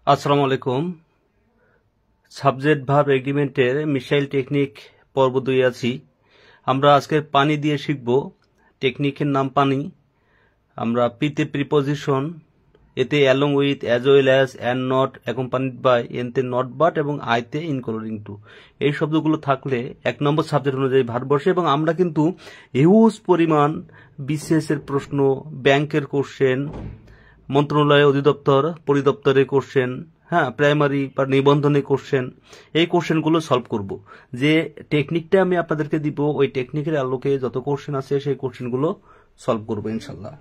আসসালামু আলাইকুম। Subject verb এগ্রিমেন্টের missile technique পর্ব 2 আছি। আমরা আজকে পানি দিয়ে শিখব। টেকনিকের নাম পানি। আমরা পিতে প্রিপোজিশন, এতে along with, as well as, and not, accompanied by, এনতে নট বাট এবং আইতে ইনক্লুডিং টু, এই শব্দগুলো থাকলে 1 নম্বর সাবজেক্ট অনুযায়ী ভার্ব বসে। এবং আমরা কিন্তু হিউজ পরিমাণ বিসিএস এর প্রশ্ন, ব্যাংকের কোশ্চেন, মন্ত্রণালয় অধিদপ্তর পরিদপ্তরের কোশ্চেন, প্রাইমারি বা নিবন্ধনের কোশ্চেন, এই কোশ্চেনগুলো সলভ করব। যে টেকনিকটা আমি আপনাদেরকে দিব, ওই টেকনিকের আলোকে যত কোশ্চেন আছে সেই কোশ্চেনগুলো সলভ করবো ইনশাল্লাহ।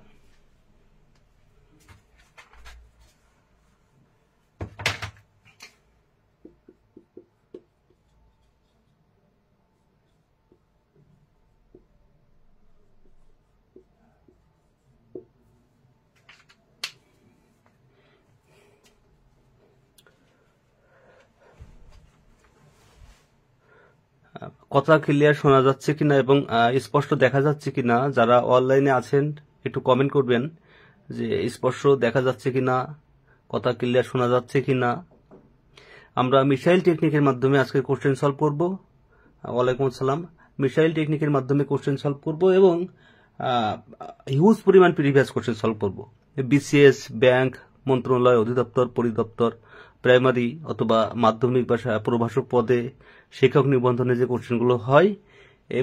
কথা ক্লিয়ার শোনা যাচ্ছে কিনা এবং স্পষ্ট দেখা যাচ্ছে কিনা, যারা অনলাইনে আছেন একটু কমেন্ট করবেন যে স্পষ্ট দেখা যাচ্ছে কিনা, কথা ক্লিয়ার শোনা যাচ্ছে কিনা। আমরা মিসাইল টেকনিকের মাধ্যমে আজকে কোশ্চেন সলভ করব। ওয়ালাইকুম আসসালাম। মিসাইল টেকনিকের মাধ্যমে কোশ্চেন সলভ করব এবং হিউজ পরিমাণ প্রিভিয়াস কোশ্চেন সলভ করব। বিসিএস, ব্যাংক, মন্ত্রণালয় অধিদপ্তর পরিদপ্তর, প্রাইমারি অথবা মাধ্যমিক বা প্রভাষক পদে শিক্ষক নিবন্ধনে যে কোশ্চেনগুলো হয়,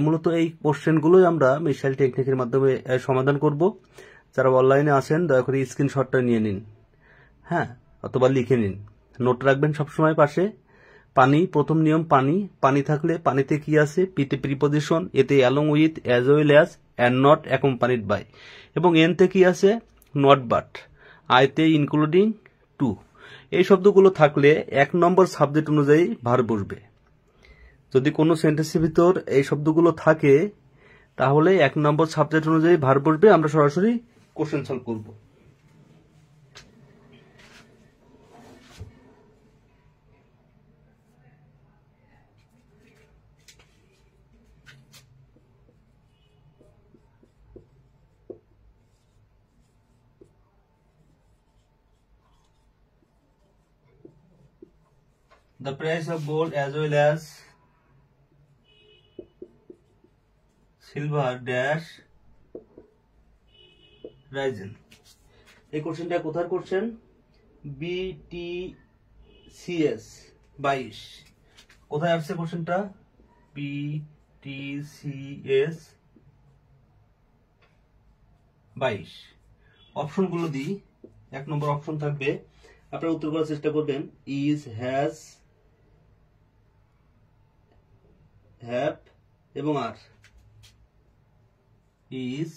মূলত এই কোশ্চেনগুলোই আমরা মিসাইল টেকনিকের মাধ্যমে সমাধান করব। যারা অনলাইনে আছেন দয়া করে স্ক্রিনশটটা নিয়ে নিন, অথবা লিখে নিন, নোট রাখবেন সবসময় পাশে। পানি, প্রথম নিয়ম পানি। পানি থাকলে পানিতে কি আছে? পিতে প্রিপোজিশন, এতে along with, as well as, and not, accompanied by, এবং এনতে কি আছে? নট বাট, আইতে ইনক্লুডিং টু। এই শব্দগুলো থাকলে 1 নম্বর সাবজেক্ট অনুযায়ী ভার্ব বসবে। যদি কোনো সেন্টেন্সের ভিতর এই শব্দগুলো থাকে তাহলে 1 নম্বর সাবজেক্ট অনুযায়ী ভার্ব বসবে। আমরা সরাসরি কোশ্চেন সলভ করব। The price of gold as well as silver dash risen. এই কোশ্চেনটা কোথার কোশ্চেন? BTCS 22। কোথায় আসছে কোশ্চেনটা? BTCS 22। অপশনগুলো দিই। 1 নম্বর অপশন থাকবে, আপনারা উত্তর করার চেষ্টা করবেন। ইজ, হ্যাজ, হ্যাভ এবং are. Is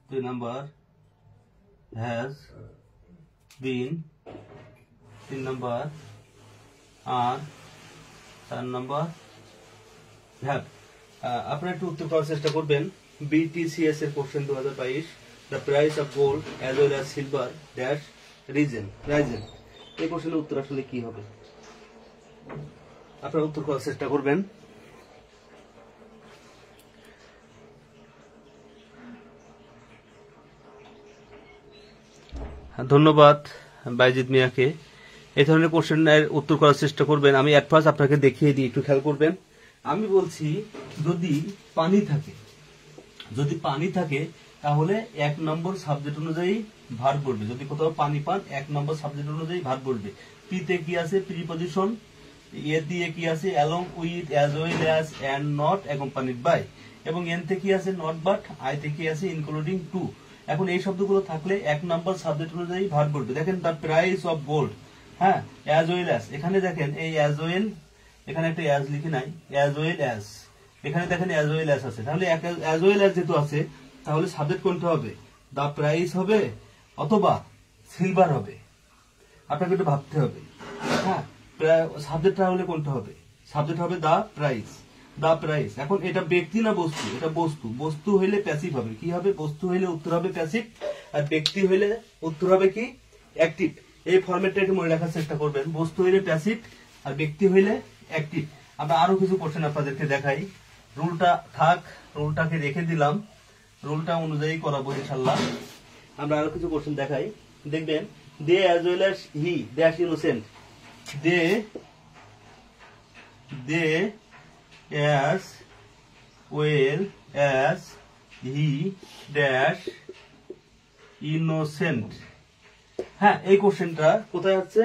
2 number, has, been 3 number, are 4 number, have. আপনারা একটু উত্তর করার চেষ্টা করবেন। বিটিসিএস এর question 2022, the price of gold as well as silver dash risen. এই কোশ্চেনের উত্তর আসলে কি হবে? আপনারা উত্তর করার চেষ্টা করবেন। ধন্যবাদ বাইজিদ মিয়াকে। এই ধরনের কোশ্চেনের উত্তর করার চেষ্টা করবেন। আমি এট ফার্স্ট আপনাকে দেখিয়ে দিই, একটু খেয়াল করবেন। আমি বলছি যদি পানি থাকে তাহলে 1 নম্বর সাবজেক্ট অনুযায়ী ভার্ব বসবে। যদি কোথাও পানি পান 1 নম্বর সাবজেক্ট অনুযায়ী ভার্ব বসবে। পিতে কি আছে? প্রিপোজিশন। এ দিয়ে কি আছে? Along with, as well as, and not, accompanied by, এবং এনতে কি আছে? নট বাট, আইতে কি আছে? Including to. এখন এই শব্দগুলো থাকলে 1 নম্বর সাবজেক্ট অনুযায়ী ভার্ব বসবে। দেখেন the price of gold, as well as. এখানে দেখেন এই অ্যাজ ওয়েল, এখানে একটা অ্যাজ লিখে নাই, অ্যাজ ওয়েল অ্যাজ। এখানে দেখেন অ্যাজ ওয়েল অ্যাজ আছে, তাহলে অ্যাজ ওয়েল অ্যাজ যেহেতু আছে তাহলে সাবজেক্ট কোনটা হবে? দ্য প্রাইস হবে অথবা সিলভার হবে। আপনাকে একটু ভাবতে হবে। সাবজেক্ট তাহলে কোনটা হবে? সাবজেক্ট হবে দ্য প্রাইস। The price. এখন এটা ব্যক্তি না বস্তু? এটা বস্তু। বস্তু হইলে প্যাসিভ হবে। কি হবে? বস্তু হইলে উত্তর হবে প্যাসিভ, আর ব্যক্তি হইলে উত্তর হবে কি? অ্যাক্টিভ। এই ফরম্যাটটা একটু মনে রাখার চেষ্টা করবেন। বস্তু হইলে প্যাসিভ আর ব্যক্তি হইলে অ্যাক্টিভ। আমরা আরো কিছু কোশ্চেন আপনাদেরকে দেখাই। রুলটা থাক, রুলটাকে রেখে দিলাম, রুলটা অনুযায়ী করাবো ইনশাল্লাহ। আমরা আরো কিছু কোশ্চেন দেখাই, দেখবেন they as well as he dash innocent, they as well as he dash innocent. হ্যাঁ, এই কোশ্চেনটা কোথায় আছে?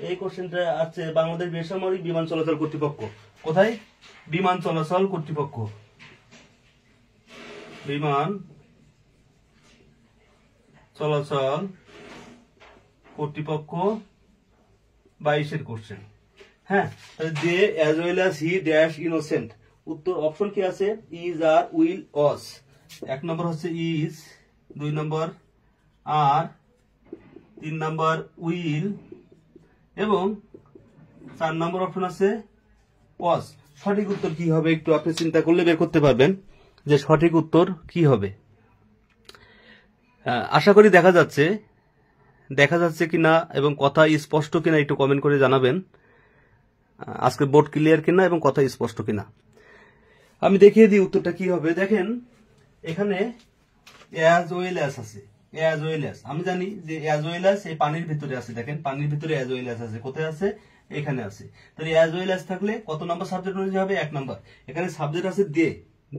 এই কোশ্চেনটা আছে বাংলাদেশ বেসামরিক বিমান চলাচল কর্তৃপক্ষ। কোথায়? বিমান চলাচল কর্তৃপক্ষ, বিমান চলাচল কর্তৃপক্ষ 22-এর কোশ্চেন। হ্যাঁ, they as well as he dash innocent. উত্তর অপশন কি আছে? ইজ, আর, উইল, ওয়াজ। 1 নম্বর হচ্ছে is, 2 number R, 3 number will এবং 4 নম্বর অপশন আছে ওয়াজ। সঠিক উত্তর কি হবে একটু আপনি চিন্তা করলে বের করতে পারবেন যে সঠিক উত্তর কি হবে। আশা করি দেখা যাচ্ছে কিনা এবং কথা স্পষ্ট কিনা একটু কমেন্ট করে জানাবেন। আজকে বোর্ড ক্লিয়ার কিনা এবং কথা স্পষ্ট কিনা। আমি দেখিয়ে দিই উত্তরটা কি হবে। দেখেন এখানে অ্যাজ ওয়েল অ্যাজ আছে, অ্যাজ ওয়েল অ্যাজ। আমি জানি যে অ্যাজ ওয়েল অ্যাজ এই পানির ভিতরে আছে। দেখেন পানির ভিতরে অ্যাজ ওয়েল অ্যাজ আছে। কোথায় আছে? এখানে আছে। তাহলে অ্যাজ ওয়েল অ্যাজ থাকলে কত নাম্বার সাবজেক্ট অনুযায়ী হবে? 1 নাম্বার। এখানে সাবজেক্ট আছে দে,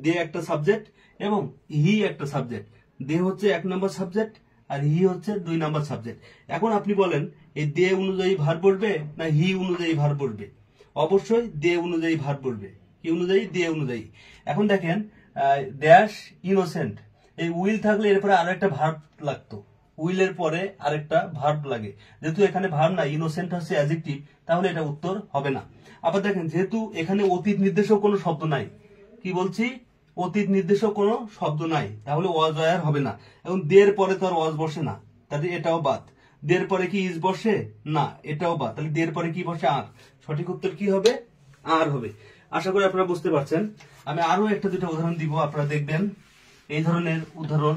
দে একটা সাবজেক্ট এবং হি একটা সাবজেক্ট। দে হচ্ছে 1 নাম্বার সাবজেক্ট আর হি হচ্ছে 2 নাম্বার সাবজেক্ট। এখন আপনি বলেন এই দে অনুযায়ী ভার বসবে না হি অনুযায়ী ভার বসবে? অবশ্যই দে অনুযায়ী ভার বসবে। কি অনুযায়ী? দে অনুযায়ী। এখন দেখেন ড্যাশ ইনোসেন্ট, এই উইল থাকলে এরপরে আরো একটা ভার্ব লাগতো, উইলের পরে আরেকটা ভার্ব লাগে। যেহেতু এখানে ভার্ব না, ইনোসেন্ট হচ্ছে অ্যাডজেক্টিভ, তাহলে এটা উত্তর হবে না। আবার দেখেন যেহেতু এখানে অতীত নির্দেশক কোনো শব্দ নাই, কি বলছি? অতীত নির্দেশক কোনো শব্দ নাই, তাহলে ওয়াজ আর হবে না। এবং দের পরে তো আর ওয়াজ বসে না, তাহলে এটাও বাদ। দের পরে কি ইজ বসে? না, এটাও বাদ। তাহলে দের পরে কি বসে? আর। সঠিক উত্তর কি হবে? আর হবে। আশা করি আপনারা বুঝতে পারছেন। আমি আরো 1-2টা উদাহরণ দিব, আপনারা দেখবেন এই ধরনের উদাহরণ।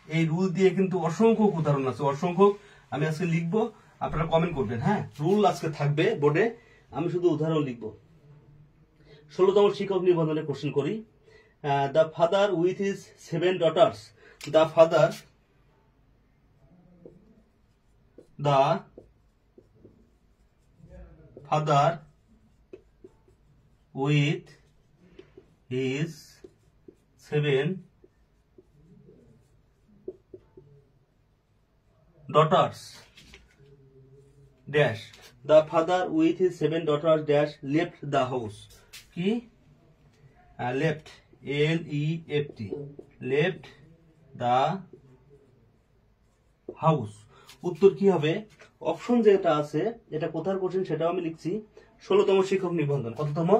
এই রুল দিয়ে কিন্তু অসংখ্য উদাহরণ আছে, অসংখ্য। আমি আজকে লিখবো, আপনারা কমেন্ট করবেন। হ্যাঁ, রুল আজকে থাকবে বোর্ডে, আমি শুধু উদাহরণ লিখবো। 16তম শিক্ষক নিবন্ধনে কোশ্চেন করি। The father with his 7 daughters, the father with his 7 daughters dash, the father with his 7 daughters dash left the house. কি? left, L-E-F-T, left the house। উত্তর কি হবে? অপশন যেটা আছে এটা কোথার কোশ্চেন সেটাও আমি লিখছি। 16তম শিক্ষক নিবন্ধন। কততম?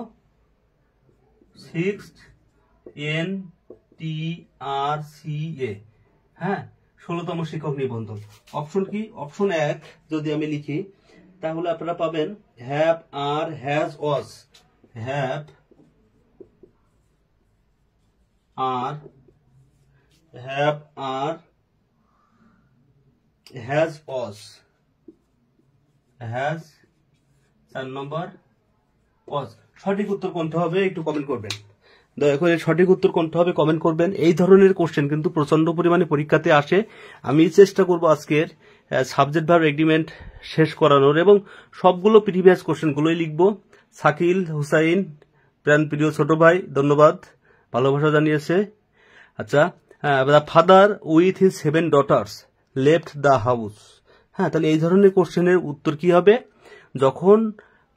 6th NTRCA। হ্যাঁ, 16তম শিক্ষক নিবন্ধন। অপশন কি? অপশন 1 যদি আমি লিখি তাহলে আপনারা পাবেন have, are, has, was. Have, are, have, are, has, was, has 4 নম্বর ওয়াজ। সঠিক উত্তর কোনটা হবে একটু কমেন্ট করবেন। দয়া করে সঠিক উত্তর কোনটা হবে কমেন্ট করবেন। এই ধরনের কোশ্চেন কিন্তু প্রচন্ড পরিমাণে পরীক্ষাতে আসে। আমি চেষ্টা করব আজকের সাবজেক্ট ভার্ব এগ্রিমেন্ট শেষ করানোর এবং সবগুলো প্রিভিয়াস কোশ্চেনগুলোই লিখব। শাকিল হুসাইন, প্রাণপ্রিয় ছোট ভাই, ধন্যবাদ, ভালোবাসা জানিয়েছে। আচ্ছা, the father with his 7 daughters left the house. হ্যাঁ, তাহলে এই ধরনের কোশ্চেনের উত্তর কি হবে? যখন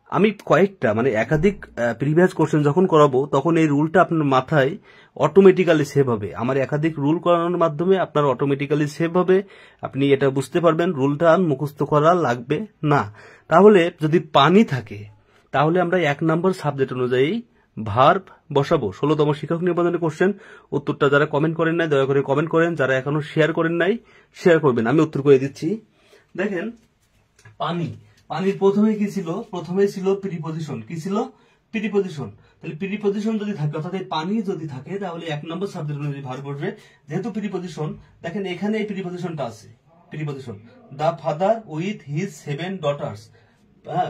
আমি কয়েকটা মানে একাধিক প্রিভিয়াস কোশ্চেন যখন করাবো তখন এই রুলটা আপনার মাথায় অটোমেটিক্যালি সেভ হবে। আমার একাধিক রুল করানোর মাধ্যমে আপনার অটোমেটিক্যালি সেভ হবে। আপনি এটা বুঝতে পারবেন রুলটা মুখস্থ করা লাগবে না। তাহলে যদি পানি থাকে তাহলে আমরা 1 নম্বর সাবজেক্ট অনুযায়ী ভার্ব বসাবো। 16তম শিক্ষক নিবন্ধনের কোশ্চেন। উত্তরটা যারা কমেন্ট করেন নাই দয়া করে কমেন্ট করেন, যারা এখনো শেয়ার করেন নাই শেয়ার করবেন। আমি উত্তর করে দিচ্ছি। দেখেন পানি, পানির প্রথমে কি ছিল? প্রথমে ছিল প্রিপজিশন। কি ছিল? প্রিপজিশন। তাহলে প্রিপজিশন যদি থাকে অর্থাৎ এই পানি যদি থাকে তাহলে 1 নম্বর সাবজেক্ট অনুযায়ী ভার্ব বসবে। যেহেতু প্রিপজিশন, দেখেন এখানে এই প্রিপজিশনটা আছে। Preposition the father with his 7 daughters,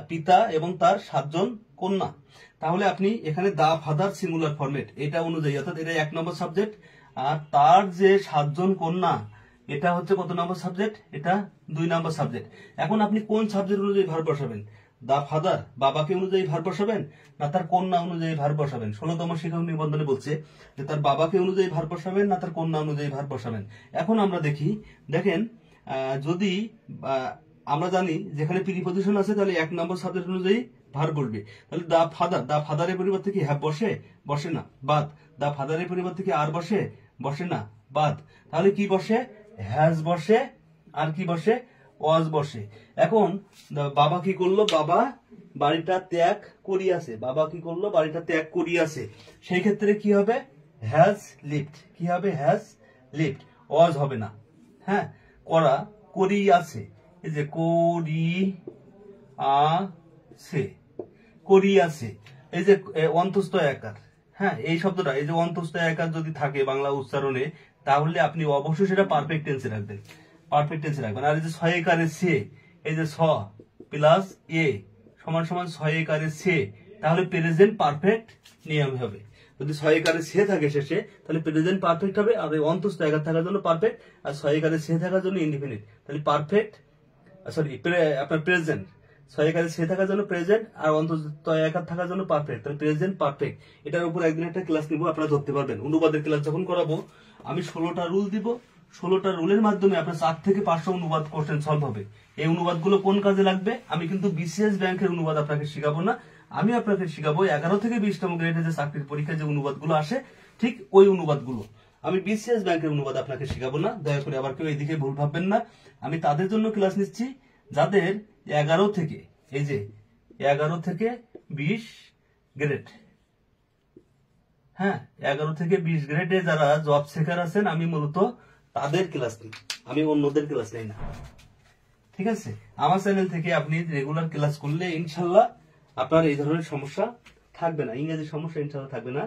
পিতা এবং তার 7 জন কন্যা। তাহলে আপনি এখানে দা ফাদার সিঙ্গুলার ফরম্যাট এটা অনুযায়ী অর্থাৎ এটা 1 নম্বর সাবজেক্ট। আর তার যে 7 জন কন্যা এটা হচ্ছে কত নম্বর সাবজেক্ট, এটা 2 নম্বর সাবজেক্ট। এখন আপনি কোন সাবজেক্ট অনুযায়ী ভার্ব বসাবেন, দা ফাদার বাবাকে অনুযায়ী ভার্ব বসাবেন না তার কন্যা অনুযায়ী ভার্ব বসাবেন। 16তম শিক্ষক নিবন্ধনে বলছে যে তার বাবাকে অনুযায়ী ভার্ব বসাবেন না তার কন্যা অনুযায়ী ভার্ব বসাবেন। এখন আমরা দেখেন যদি আমরা জানি যেখানে প্রিপজিশন আছে তাহলে 1 নম্বর সাবজেক্ট অনুযায়ী ভার্ব বসবে। তাহলে দা ফাদারের পরিবর্তে কি হ্যাভ বসে না, বাদ। দা ফাদারের পরিবর্তে কি আর বসে না, বাদ। তাহলে কি বসে, হ্যাজ বসে, আর কি বসে, ওয়াজ বসে। এখন বাবা কি করলো, বাবা বাড়িটা ত্যাগ করিয়াছে, বাবা কি করলো, বাড়িটা ত্যাগ করিয়াছে। সেই ক্ষেত্রে কি হবে, হ্যাজ লিভড, কি হবে, হ্যাজ লিভড, ওয়াজ হবে না। হ্যাঁ, করিয়াছে, এই যে করিয়াছে, এই যে অন্তস্থ একার। হ্যাঁ, এই শব্দটা, এই যে অন্তস্থ একার যদি থাকে বাংলা উচ্চারণে, তাহলে আপনি অবশ্যই সেটা পারফেক্ট টেন্সে রাখবেন, পারফেক্ট টেন্সে রাখবেন। আর এই যে ছয়কারে সে, এই যে ছ প্লাস এ সমান সমান ছয়কারে সে, তাহলে প্রেজেন্ট পারফেক্ট নিয়ম হবে। যদি ছয়কারে সে থাকে শেষে তাহলে প্রেজেন্ট পারফেক্ট হবে, আর অন্তস্থ একার থাকার জন্য পারফেক্ট, আর ছয়কারে সে থাকার জন্য ইনডিফিনিট। তাহলে পারফেক্ট, সরি আপনার প্রেজেন্ট, ছয়কারে সে থাকার জন্য প্রেজেন্ট, আর অন্তস্থ একার থাকার জন্য পারফেক্ট, তাহলে প্রেজেন্ট পারফেক্ট। এটার উপর একদিন একটা ক্লাস নিব, আপনারা ধরতে পারবেন। অনুবাদের ক্লাস যখন করাবো আমি 16টা রুল দিব, 16টা রুলের মাধ্যমে আপনার 4 থেকে 500 অনুবাদ কোশ্চেন সলভ হবে। এই অনুবাদগুলো কোন কাজে লাগবে, আমি কিন্তু বিসিএস ব্যাংকের অনুবাদ আপনাকে শিখাবো না, আমি আপনাকে শিখাবো 11 থেকে 20তম গ্রেডে যে চাকরির পরীক্ষায় যে অনুবাদগুলো আসে, ঠিক ওই অনুবাদগুলো। আমি বিসিএস ব্যাংকের অনুবাদ আপনাকে শিখাবো না, দয়া করে আবার কেউ এইদিকে ভুল ভাববেন না। আমি তাদের জন্য ক্লাস নিচ্ছি যাদের 11 থেকে, এই যে 11 থেকে 20 গ্রেড, হ্যাঁ 11 থেকে 20 গ্রেডে যারা জব সেকার আছেন, আমি মূলত তাদের ক্লাস নিই, আমি অন্যদের ক্লাস নেই না। ঠিক আছে, আমার চ্যানেল থেকে আপনি রেগুলার ক্লাস করলে ইনশাল্লাহ আপনার এই ধরনের সমস্যা থাকবে না, ইংরেজি সমস্যা ইনশাল্লাহ থাকবে না।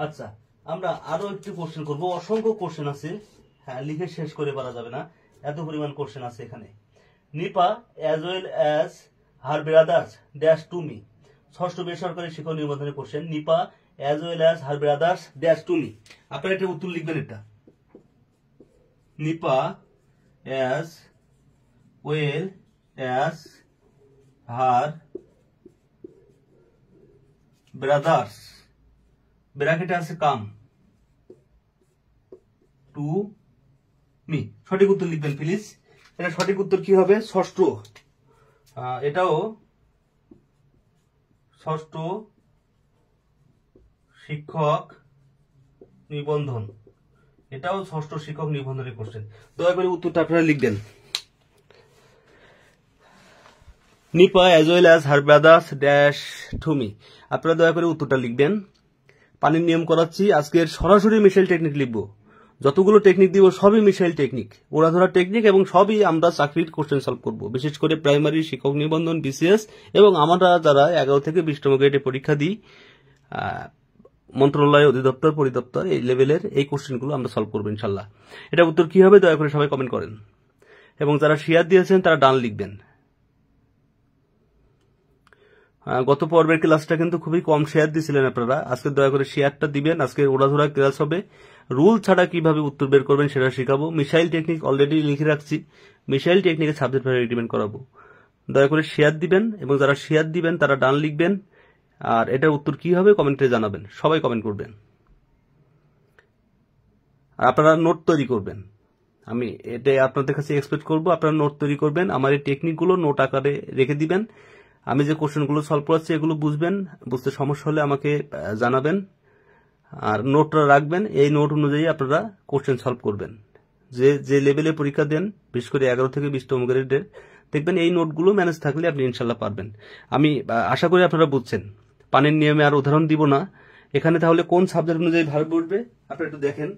আচ্ছা, আমরা আরো একটু কোশ্চেন করব, অসংখ্য কোশ্চেন আছে, হ্যাঁ লিখে শেষ করে পারা যাবে না, এত পরিমাণ কোশ্চেন আছে এখানে। Nipa as well as her brothers dash to me, 6ষ্ঠ বেসরকারি শিক্ষক নিবন্ধনের question. Nipa as well as her brothers dash to me, আপনারা এটা উত্তর লিখবেন। এটা Nipa as well as her brothers, ব্র্যাকেটে আছে কাম টু মি, সঠিক উত্তর লিখবেন প্লিজ। এটা সঠিক উত্তর কি হবে, 6ষ্ঠ, এটাও 6ষ্ঠ শিক্ষক নিবন্ধন, এটাও 6ষ্ঠ শিক্ষক নিবন্ধনের কোশ্চেন। দয়া করে উত্তরটা আপনারা লিখবেন। Nipa as well as her brothers dash to me, আপনারা দয়া করে উত্তরটা লিখবেন। পানির নিয়ম করাচ্ছি, আজকের সরাসরি মিসাইল টেকনিক লিখবো, যতগুলো টেকনিক দিব সবই মিসাইল টেকনিক, ওরা ধরা টেকনিক, এবং সবই আমরা চাকরির কোশ্চেন সলভ করব, বিশেষ করে প্রাইমারি শিক্ষক নিবন্ধন, বিসিএস, এবং আমরা যারা 11 থেকে 20তম গ্রেডে পরীক্ষা দিই, মন্ত্রণালয়, অধিদপ্তর, পরিদপ্তর, এই লেভেলের এই কোশ্চেনগুলো আমরা সলভ করবো ইনশাল্লাহ। এটা উত্তর কি হবে, দয়া করে সবাই কমেন্ট করেন, এবং যারা শেয়ার দিয়েছেন তারা ডান লিখবেন। গত পর্বের ক্লাসটা কিন্তু খুবই কম শেয়ার দিয়েছিলেন আপনারা, আজকে দয়া করে শেয়ারটা দিবেন। আজকে ওড়াধরা ক্লাস হবে, রুল ছাড়া কিভাবে উত্তর বের করবেন সেটা শিখাবো। মিসাইল টেকনিক অলরেডি লিখে রাখছি, মিসাইল টেকনিকের সাবজেক্ট ভাবে রিকমেন্ড করাবো। দয়া করে শেয়ার দিবেন, এবং যারা শেয়ার দিবেন তারা ডান লিখবেন, আর এটার উত্তর কি হবে কমেন্টে জানাবেন, সবাই কমেন্ট করবেন। আর আপনারা নোট তৈরি করবেন, আমি এটা আপনাদের কাছে এক্সপেক্ট করবো, আপনারা নোট তৈরি করবেন, আমার এই টেকনিকগুলো নোট আকারে রেখে দিবেন। আমি যে কোশ্চেনগুলো সলভ করাচ্ছি এগুলো বুঝবেন, বুঝতে সমস্যা হলে আমাকে জানাবেন, আর নোটটা রাখবেন। এই নোট অনুযায়ী আপনারা কোশ্চেন সলভ করবেন, যে লেভেলে পরীক্ষা দেন, বিশেষ করে 11 থেকে 20তম গ্রেডের, দেখবেন এই নোটগুলো ম্যানেজ থাকলে আপনি ইনশাল্লাহ পারবেন। আমি আশা করি আপনারা বুঝছেন। পানির নিয়মে আর উদাহরণ দিব না। এখানে তাহলে কোন সাবজেক্ট অনুযায়ী ভার্ব বসবে আপনারা একটু দেখেন।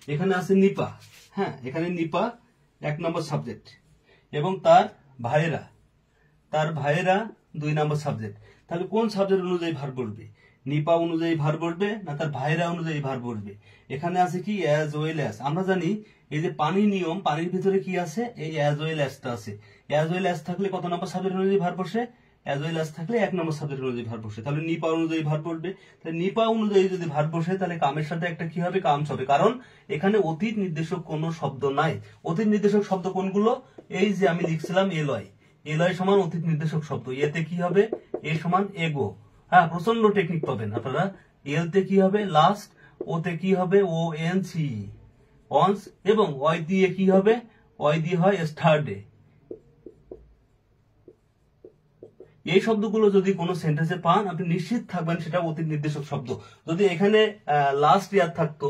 এখানে আছে নিপা, হ্যাঁ এখানে নিপা 1 নম্বর সাবজেক্ট, এবং তার ভাইয়েরা 2 নম্বর সাবজেক্ট। তাহলে কোন সাবজেক্ট অনুযায়ী ভার্ব বসবে, নিপা অনুযায়ী ভার্ব বসবে না তার ভাইয়েরা অনুযায়ী ভার্ব বসবে? এখানে আছে কি অ্যাজ ওয়েল অ্যাজ। আমরা জানি এই যে পানি নিয়ম, পানির ভিতরে কি আছে, এই অ্যাজ ওয়েল অ্যাজটা আছে। অ্যাজ ওয়েল অ্যাজ থাকলে কত নম্বর সাবজেক্ট অনুযায়ী ভার্ব বসে, অ্যাজ ওয়েল অ্যাজ থাকলে 1 নম্বর সাবজেক্ট অনুযায়ী ভার্ব বসে, তাহলে নিপা অনুযায়ী ভার্ব বসবে। তাহলে নিপা অনুযায়ী যদি ভার্ব বসে তাহলে কামের সাথে একটা কি হবে, কামস হবে, কারণ এখানে অতীত নির্দেশক কোনো শব্দ নাই। অতীত নির্দেশক শব্দ কোনগুলো, এই যে আমি লিখছিলাম এলয়, এলয় সমান অতীত নির্দেশক শব্দ। এতে কি হবে, এ সমান এগো। হ্যাঁ, প্রচন্ড টেকনিক পাবেন আপনারা। এলতে কি হবে লাস্ট, ওতে কি হবে ও এন সি অনস, এবং ওই দিয়ে কি হবে, ওই দিয়ে হয় স্টারডে। এই শব্দগুলো যদি কোনো সেন্টেন্সে পান আপনি নিশ্চিত থাকবেন সেটা অতীত নির্দেশক শব্দ। যদি এখানে লাস্ট ইয়ার থাকতো,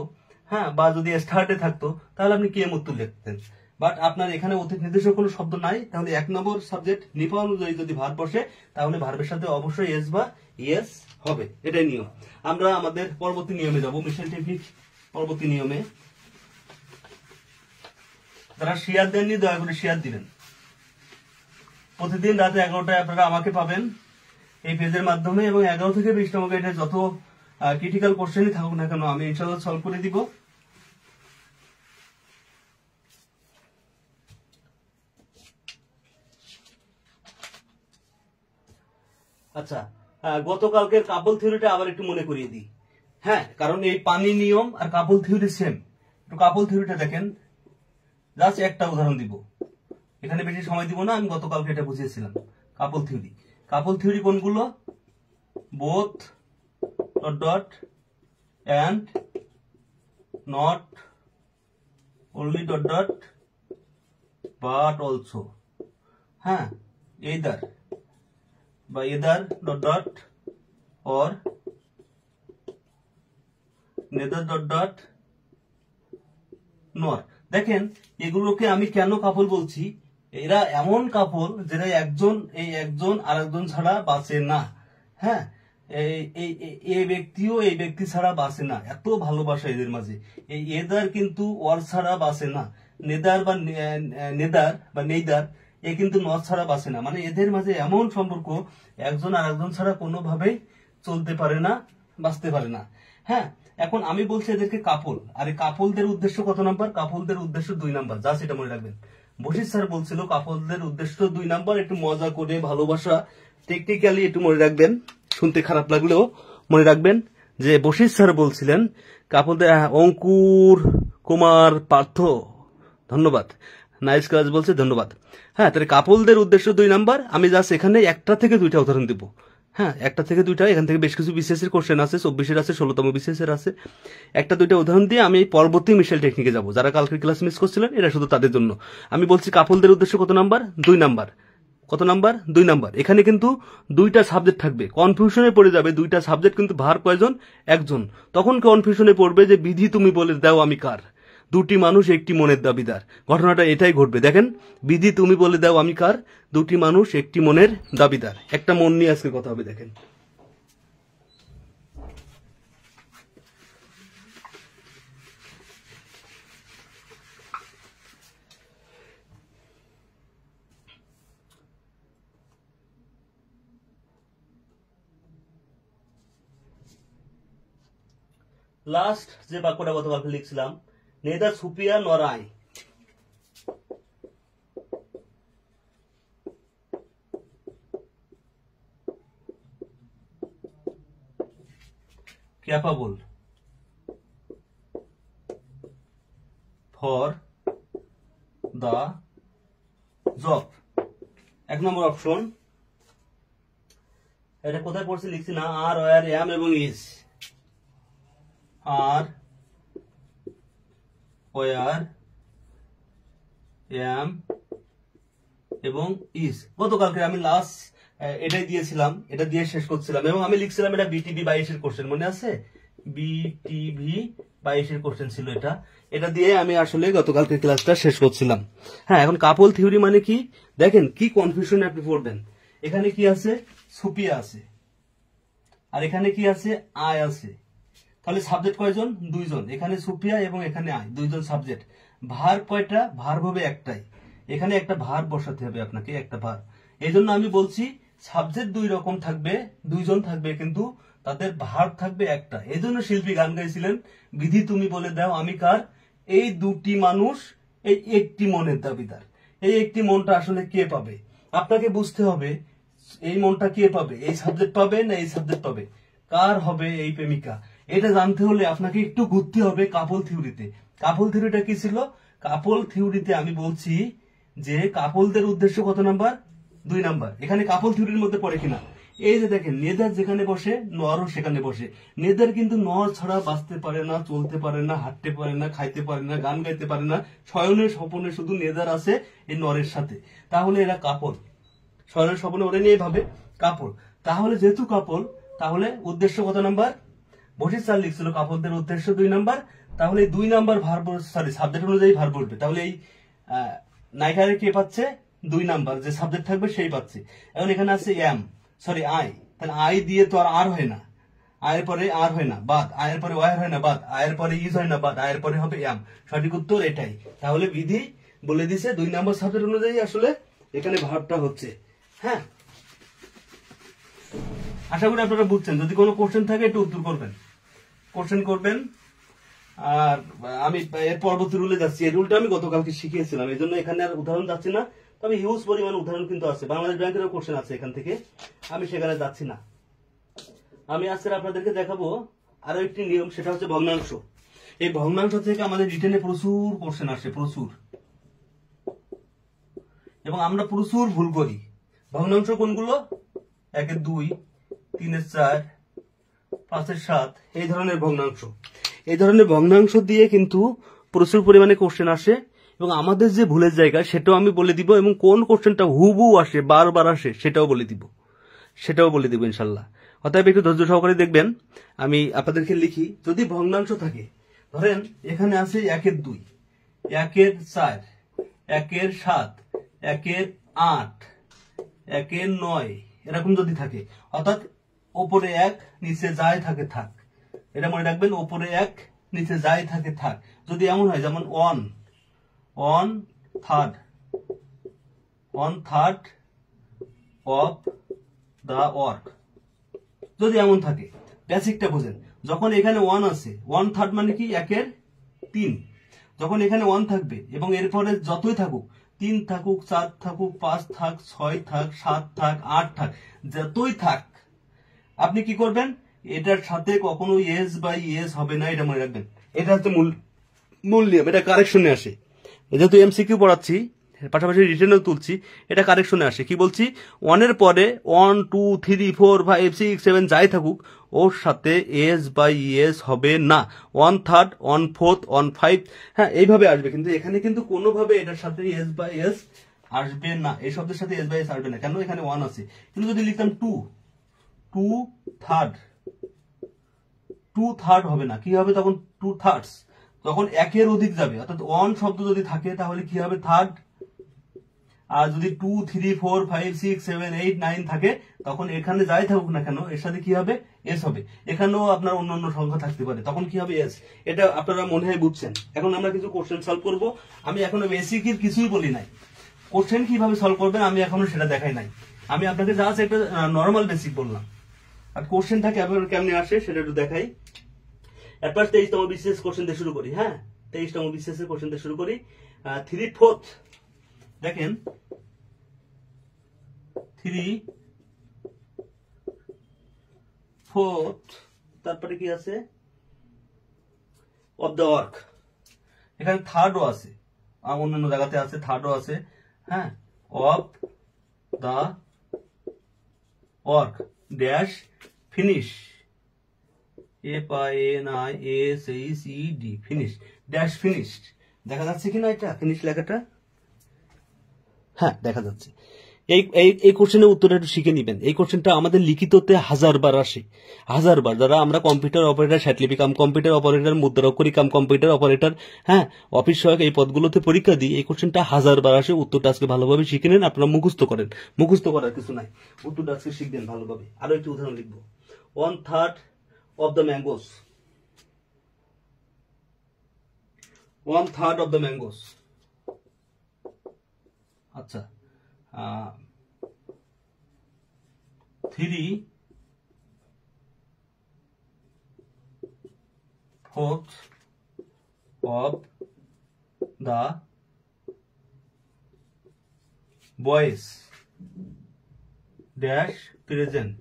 হ্যাঁ, বা যদি স্টার্টে থাকতো তাহলে আপনি কে উত্তর লিখতেন। বাট আপনার এখানে অতীত নির্দেশক কোনো শব্দ নাই, তাহলে 1 নম্বর সাবজেক্ট নিপা অনুযায়ী যদি ভার্ব বসে তাহলে ভার্বের সাথে অবশ্যই এস বা ইয়েস হবে, এটাই নিয়ম। আমরা আমাদের পরবর্তী নিয়মে যাব, মিশেল টেকনিক পরবর্তী নিয়মে। যারা শেয়ার দেননি দয়া করে শেয়ার দিবেন। প্রতিদিন রাতে 11টায় আপনারা আমাকে পাবেন এই পেজের মাধ্যমে, এবং 11 থেকে 20 নম্বর এটা যত ক্রিটিক্যাল কোশ্চেনই থাকুক না কেন আমি ইনশাআল্লাহ সলভ করে দিব। আচ্ছা, গতকালকের কাপল থিওরিটা আবার একটু মনে করিয়ে দিই। হ্যাঁ, কারণ এই পানি নিয়ম আর কাপল থিওরি সেম। একটু কাপল থিওরিটা দেখেন, জাস্ট একটা উদাহরণ দিব, এখানে বেশি সময় দিব না, আমি গতকালকে এটা বুঝিয়েছিলাম। কাপল থিওরি, কাপল থিওরি কোনগুলো, both dot dot and not only dot dot but also, হ্যাঁ, either বা either dot dot or neither dot dot nor। দেখেন এগুলোকে আমি কেন কাপল বলছি, এরা এমন কাপল যেটা এই একজন আরেকজন ছাড়া বাঁচে না। হ্যাঁ, এই ব্যক্তিও এই ব্যক্তি ছাড়া বাঁচে না, এত ভালোবাসা এদের মাঝে। এই এদার কিন্তু ওয়ার ছাড়া বাঁচে না, নেদার বা নেইদার এ কিন্তু নট ছাড়া বাঁচে না। মানে এদের মাঝে এমন সম্পর্ক একজন আর একজন ছাড়া কোনোভাবেই চলতে পারে না, বাঁচতে পারে না। হ্যাঁ, এখন আমি বলছি এদেরকে কাপল, আর এই কাপলদের উদ্দেশ্য কত নাম্বার, কাপলদের উদ্দেশ্য 2 নাম্বার, যা সেটা মনে রাখবেন। বশির স্যার বলছিল কাপলদের উদ্দেশ্য 2 নাম্বার, একটু মজা করে ভালোবাসা টেকনিক্যালি একটু মনে রাখবেন, শুনতে খারাপ লাগলেও মনে রাখবেন যে বশির স্যার বলছিলেন কাপলদের। অঙ্কুর কুমার পার্থ, ধন্যবাদ, নাইস ক্লাস বলছে, ধন্যবাদ। হ্যাঁ, তাহলে কাপলদের উদ্দেশ্য 2 নাম্বার। আমি জাস্ট এখানে 1টা থেকে 2টা উদাহরণ দিব। হ্যাঁ, 1টা থেকে 2টা, এখান থেকে বেশ কিছু বিসিএস এর কোশ্চেন আছে, 24-এর আছে, 16তম বিসিএস এর আছে। 1টা 2টা উদাহরণ দিয়ে আমি পরবর্তী মিশেল টেকনিকে যাব। যারা কালকের ক্লাস মিস করছিলেন এটা শুধু তাদের জন্য। আমি বলছি কাপলদের উদ্দেশ্য কত নাম্বার, 2 নাম্বার। কত নাম্বার, 2 নাম্বার। এখানে কিন্তু 2টা সাবজেক্ট থাকবে, কনফিউশনে পড়ে যাবে। 2টা সাবজেক্ট কিন্তু ভার্ব কয়জন, একজন। তখন কনফিউশনে পড়বে যে বিধি তুমি বলে দাও আমি কার, 2টি মানুষ একটি মনের দাবিদার। ঘটনাটা এটাই ঘটবে। দেখেন, বিধি তুমি বলে দাও আমি কার, 2টি মানুষ একটি মনের দাবিদার। একটা মন নিয়ে আজকে কথা হবে। দেখেন, লাস্ট যে বাক্যটা গতকালকে লিখছিলাম, neither Supia nor I. Capable for the job, 1 নম্বর অপশন। এটা কোথায় পড়ছি লিখছি না, আর ওয়ার এম এবং ইজ, আর ওয়ার এম এবং ইজ। গতকালকে আমি লাস্ট এটাই দিয়েছিলাম, এটা দিয়ে শেষ করছিলাম, এবং আমি লিখছিলাম এটা বিটিভি 22-এর কোশ্চেন, মনে আছে? বিটিভি 22-এর কোশ্চেন ছিল এটা। এটা দিয়ে আমি আসলে গতকালকে ক্লাসটা শেষ করছিলাম। হ্যাঁ, এখন কাপল থিওরি মানে কি দেখেন, কি কনফিউশন আপনি পড়বেন। এখানে কি আছে, সুপিয়া আছে, আর এখানে কি আছে, আয় আছে। তাহলে সাবজেক্ট কয়জন, 2 জন। এখানে সুপিয়া এবং এখানে আয়, 2 জন সাবজেক্ট। ভার্ব কয়টা, ভার্ব হবে একটাই। এখানে একটা ভার্ব বসাতে হবে আপনাকে, একটা ভার্ব। এই জন্য আমি বলছি সাবজেক্ট 2 রকম থাকবে, 2 জন থাকবে, কিন্তু তাদের ভার্ব থাকবে একটা। এই জন্য শিল্পী গান গাইছিলেন, বিধি তুমি বলে দাও আমি কার, এই 2টি মানুষ এই একটি মনের দাবিদার। এই একটি মনটা আসলে কে পাবে, আপনাকে বুঝতে হবে। এই মনটা কে পাবে? এই সাবজেক্ট পাবে না এই সাবজেক্ট পাবে? কার হবে এই প্রেমিকা? এটা জানতে হলে আপনাকে একটু ঘুরতে হবে কাপল থিওরিতে। কাপল থিওরিটা কি ছিল? কাপল থিওরিতে আমি বলছি যে কাপলদের উদ্দেশ্য কত নাম্বার? 2 নাম্বার। এখানে কাপল থিওরির মধ্যে পড়ে কিনা? এই যে দেখেন, নেদার যেখানে বসে নরও সেখানে বসে। নেদার কিন্তু নর ছাড়া বাঁচতে পারে না, চলতে পারে না, হাঁটতে পারে না, খাইতে পারে না, গান গাইতে পারে না। শয়নে স্বপনে শুধু নেদার আছে এই নরের সাথে। তাহলে এরা কাপল। শয়নের স্বপনে ওরে নিয়ে ভাবে কাপল। তাহলে যেহেতু কাপল, তাহলে উদ্দেশ্য কত নাম্বার? বসে স্যার লিখছিল কাপলদের উদ্দেশ্য 2 নাম্বার। তাহলে 2 নাম্বার ভার্ব, সরি সাবজেক্ট অনুযায়ী ভার্ব বলবে। তাহলে এই নায়িকারে কে পাচ্ছে? 2 নাম্বার যে সাবজেক্ট থাকবে সেই পাচ্ছে। এখন এখানে আছে এম, সরি আই, তাহলে আই দিয়ে তো আর হয় না, আয়ের পরে আর হয় না, বাদ, আয়ের পরে ওয়ার হয় না, বাদ, আয়ের পরে ইজ হয় না, বাদ, আয়ের পরে হবে এম। সঠিক উত্তর এটাই। তাহলে বিধি বলে দিছে 2 নাম্বার সাবজেক্ট অনুযায়ী আসলে এখানে ভার্বটা হচ্ছে। হ্যাঁ, আশা করি আপনারা বুঝছেন। যদি কোনো কোশ্চেন থাকে একটু উত্তর করবেন, কোশ্চেন করবেন। আর আমি এর পরবর্তী রুলে যাচ্ছি। এই রুলটা আমি গতকালকে শিখিয়েছিলাম, এই জন্য এখানে আর উদাহরণ যাচ্ছি না। তবে হিউজ পরিমাণ উদাহরণ কিন্তু আছে, বাংলাদেশ ব্যাংকেরও কোশ্চেন আছে এখান থেকে, আমি সেখানে যাচ্ছি না। আমি আজকে আপনাদেরকে দেখাবো আরো একটি নিয়ম, সেটা হচ্ছে ভগ্নাংশ। এই ভগ্নাংশ থেকে আমাদের রিটেনে প্রচুর কোশ্চেন আসে, প্রচুর, এবং আমরা প্রচুর ভুল করি। ভগ্নাংশ কোনগুলো? 1-এর 2, 3-এর 4, 5-এর 7, এই ধরনের ভগ্নাংশ। এই ধরনের ভগ্নাংশ দিয়ে কিন্তু প্রচুর পরিমাণে কোশ্চেন আসে, এবং আমাদের যে ভুলের জায়গা সেটাও আমি বলে দিব, এবং কোন কোশ্চেনটা হুবহু আসে, বারবার আসে, সেটাও বলে দিব ইনশাল্লাহ। অতএব একটু ধৈর্য সহকারে দেখবেন। আমি আপনাদেরকে লিখি, যদি ভগ্নাংশ থাকে, ধরেন এখানে আছে 1-এর 2, 1-এর 4, 1-এর 7, 1-এর 8, 1-এর 9, এরকম যদি থাকে, অর্থাৎ ওপরে 1 নিচে যাই থাকে থাক, এটা মনে রাখবেন, ওপরে 1 নিচে যাই থাকে থাক। যদি এমন হয় যেমন 1/3 অফ দা ওয়ার্ক, যদি এমন থাকে, বেসিকটা বুঝেন। যখন এখানে 1 আছে, 1/3 মানে কি? 1-এর 3। যখন এখানে 1 থাকবে এবং এরপরে যতই থাকুক, 3 থাকুক, 4 থাকুক, 5 থাক, 6 থাক, 7 থাক, 8 থাক, যতই থাক, আপনি কি করবেন? এটার সাথে কখনো এস বাই এস হবে না, এটা মনে রাখবেন। এটা হচ্ছে মূল নিয়ম, এটা কারেকশনে আসে। যেহেতু এমসিকিউ পড়াচ্ছি, পাশাপাশি রিটেনও তুলছি, এটা কারেকশনে আসে। কি বলছি? 1-এর পরে 1, 2, 3, 4, 5, 6, 7 যাই থাকুক, ওর সাথে এস বাই এস হবে না। 1/3, 1/4, 1/5, হ্যাঁ এইভাবে আসবে, কিন্তু এখানে কিন্তু কোনোভাবে এটার সাথে এস বাই এস আসবে না। এই শব্দের সাথে এস বাই এস আসবে না, কেন? এখানে 1 আছে। কিন্তু যদি লিখতাম 2/3 হবে না, কি হবে তখন? 2/3 তখন 1-এর অধিক যাবে, অর্থাৎ 1 শব্দ যদি থাকে তাহলে কি হবে? থার্ড। আর যদি 2, 3, 4, 5, 6, 7, 8, 9 থাকে, তখন এখানে যাই থাকুক না কেন, এর সাথে কি হবে? এস হবে। এখানেও আপনার অন্যান্য সংখ্যা থাকতে পারে, তখন কি হবে? এস। এটা আপনারা মনে হয় বুঝছেন। এখন আমরা কিছু কোশ্চেন সলভ করব। আমি এখনো বেসিকের কিছুই বলি নাই, কোশ্চেন কিভাবে সলভ করবেন আমি এখনো সেটা দেখাই নাই। আমি আপনাকে জাস্ট একটা নর্মাল বেসিক বললাম, আর কোশ্চেনটা কেমনে আসে সেটা একটু দেখাই। এরপর 23তম বিশেষ কোশ্চেন দিয়ে শুরু করি। হ্যাঁ, 23তম বিশেষের কোশ্চেন দিয়ে শুরু করি। 3/4, দেখেন 3/4, তারপরে কি আছে? Of the work. এখানে থার্ডও আছে, অন্যান্য জায়গাতে আছে, থার্ডও আছে। হ্যাঁ, of the work dash finish, FINISHED, finish dash finished. দেখা যাচ্ছে কিনা এটা ফিনিশ লেখাটা? হ্যাঁ, দেখা যাচ্ছে। এই কোশ্চেনের উত্তরটা একটু শিখে নিবেন। এই কোশ্চেনটা আমাদের লিখিততে 1000 বার আসে, 1000 বার। যারা আমরা কম্পিউটার অপারেটর, শ্যাটলিপি কাম কম্পিউটার অপারেটর, মুদ্রাক্ষরী কাম কম্পিউটার অপারেটর, হ্যাঁ, অফিস সহায়ক, এই পদগুলোতে পরীক্ষা দিই, এই কোশ্চেনটা 1000 বার আসে। উত্তরটা আজকে ভালোভাবে শিখে নেন, আপনারা মুখস্থ করেন, মুখস্থ করার কিছু নাই, উত্তরটা আজকে শিখবেন ভালোভাবে। আরো একটি উদাহরণ লিখবো। 1/3 of the mangoes, 1/3 of the mangoes। আচ্ছা, 3/4 of the boys dash present,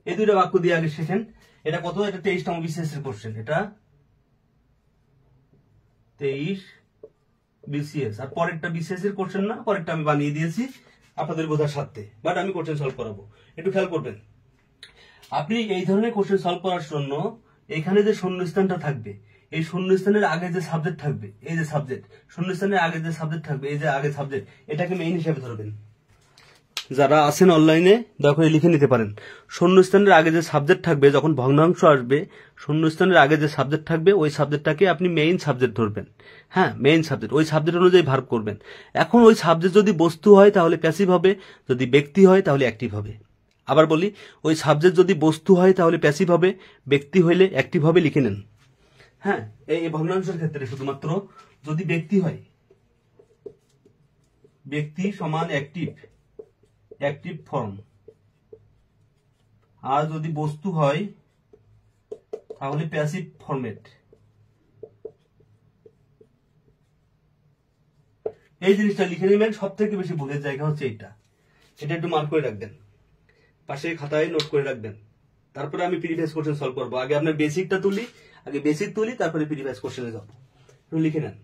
এই দুইটা বাক্য দিয়ে আগে শেখেন। এটা কত? এটা 23তম বিসিএস এর কোশ্চেন, এটা 23 বিসিএস। আর পরেরটা বিসিএস এর কোশ্চেন না, পরেরটা আমি বানিয়ে দিয়েছি আপনাদের বোঝার সাথে, বাট আমি কোশ্চেন সলভ করাবো, একটু খেয়াল করবেন। আপনি এই ধরনের কোশ্চেন সলভ করার জন্য এখানে যে শূন্যস্থানটা থাকবে, এই শূন্যস্থানের আগে যে সাবজেক্ট থাকবে, এই যে সাবজেক্ট, শূন্যস্থানের আগে যে সাবজেক্ট থাকবে, এই যে আগে সাবজেক্ট, এটাকে মেইন হিসেবে ধরবেন। যারা আছেন অনলাইনে দয়া করে লিখে নিতে পারেন। শূন্যস্থানের আগে যে সাবজেক্ট থাকবে, যখন ভগ্নাংশ আসবে, শূন্যস্থানের আগে যে সাবজেক্ট থাকবে ওই সাবজেক্টটাকে আপনি মেইন সাবজেক্ট ধরবেন। হ্যাঁ, মেইন সাবজেক্ট, ওই সাবজেক্ট অনুযায়ী ভার্ব করবেন। এখন ওই সাবজেক্ট যদি বস্তু হয় তাহলে প্যাসিভ হবে, যদি ব্যক্তি হয় তাহলে অ্যাক্টিভ হবে। আবার বলি, ওই সাবজেক্ট যদি বস্তু হয় তাহলে প্যাসিভ হবে, ব্যক্তি হইলে অ্যাক্টিভ হবে, লিখে নেন। হ্যাঁ, এই ভগ্নাংশের ক্ষেত্রে শুধুমাত্র যদি ব্যক্তি হয়, ব্যক্তি সমান অ্যাক্টিভ, অ্যাক্টিভ ফর্ম। আর যদি বস্তু হয় তাহলে প্যাসিভ ফরম্যাট। এই জিনিসটা লিখে নেবেন, সব থেকে বেশি ভুলের জায়গা হচ্ছে এটা, এটা একটু মার্ক করে রাখবেন, পাশে খাতায় নোট করে রাখবেন। তারপরে আমি প্রিভিয়াস কোশ্চেন সলভ করবো। আগে আপনার বেসিকটা তুলি, তারপরে প্রিভিয়াস কোশ্চেনে যাব। একটু লিখে নেন।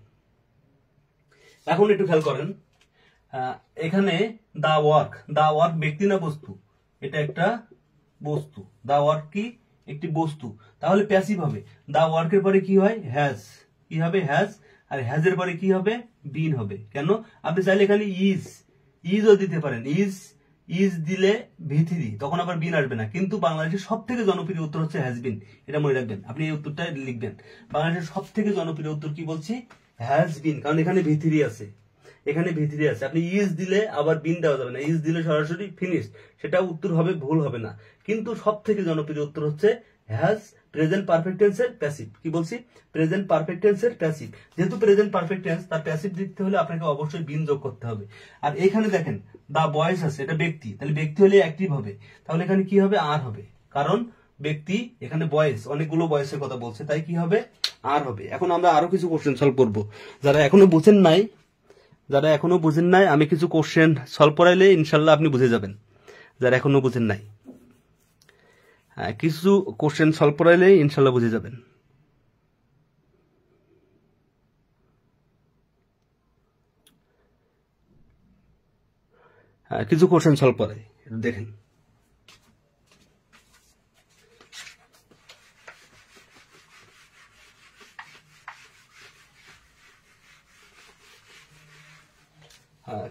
এখন একটু খেয়াল করেন, এখানে দা ওয়ার্ক, দা ওয়ার্ক ব্যক্তি না বস্তু? এটা একটা বস্তু। দা ওয়ার্ক কি? একটি বস্তু। তাহলে প্যাসিভ হবে। দা ওয়ার্কের পরে কি হয়? হ্যাজ। কি হবে? হ্যাজ। আর হ্যাজ এর পরে কি হবে? বিন হবে। কেন? আপনি চাইলে এখানে ইজও দিতে পারেন। ইজ দিলে ভিথিরি, তখন আবার বিন আসবে না। কিন্তু বাংলাদেশের সব থেকে জনপ্রিয় উত্তর হচ্ছে হ্যাজ বিন। এটা মনে রাখবেন, আপনি এই উত্তরটা লিখবেন। বাংলাদেশের সব থেকে জনপ্রিয় উত্তর কি বলছি? হ্যাজ বিন, কারণ এখানে ভিথিরি আছে, এখানে ভিতরে আছে। আপনি ইজ দিলে আবার বিন দেওয়া যাবে না, ইজ দিলে সরাসরি ফিনিশ, সেটা উত্তর হবে, ভুল হবে না। কিন্তু সব থেকে জনপ্রিয় উত্তর হচ্ছে হ্যাজ প্রেজেন্ট পারফেক্ট টেন্সের প্যাসিভ। কি বলছি? প্রেজেন্ট পারফেক্ট টেন্সের প্যাসিভ। যেহেতু প্রেজেন্ট পারফেক্ট টেন্স, তার প্যাসিভ দিতে হলে আপনাকে অবশ্যই বিন যোগ করতে হবে। আর এখানে দেখেন দা বয়েস আছে, এটা ব্যক্তি, তাহলে ব্যক্তি হলে অ্যাক্টিভ হবে, তাহলে এখানে কি হবে? আর হবে, কারণ ব্যক্তি, এখানে বয়েস, অনেকগুলো বয়সের কথা বলছে, তাই কি হবে? আর হবে। এখন আমরা আরো কিছু কোশ্চেন সলভ করবো। যারা এখনো বুঝেন নাই, আমি কিছু কোশ্চেন সলভ করাইলে ইনশাল্লাহ আপনি বুঝে যাবেন। যারা এখনো বুঝেন নাই, কিছু কোশ্চেন সলভ করাইলে ইনশাল্লাহ বুঝে যাবেন। কিছু কোশ্চেন সলভ করাই, দেখেন।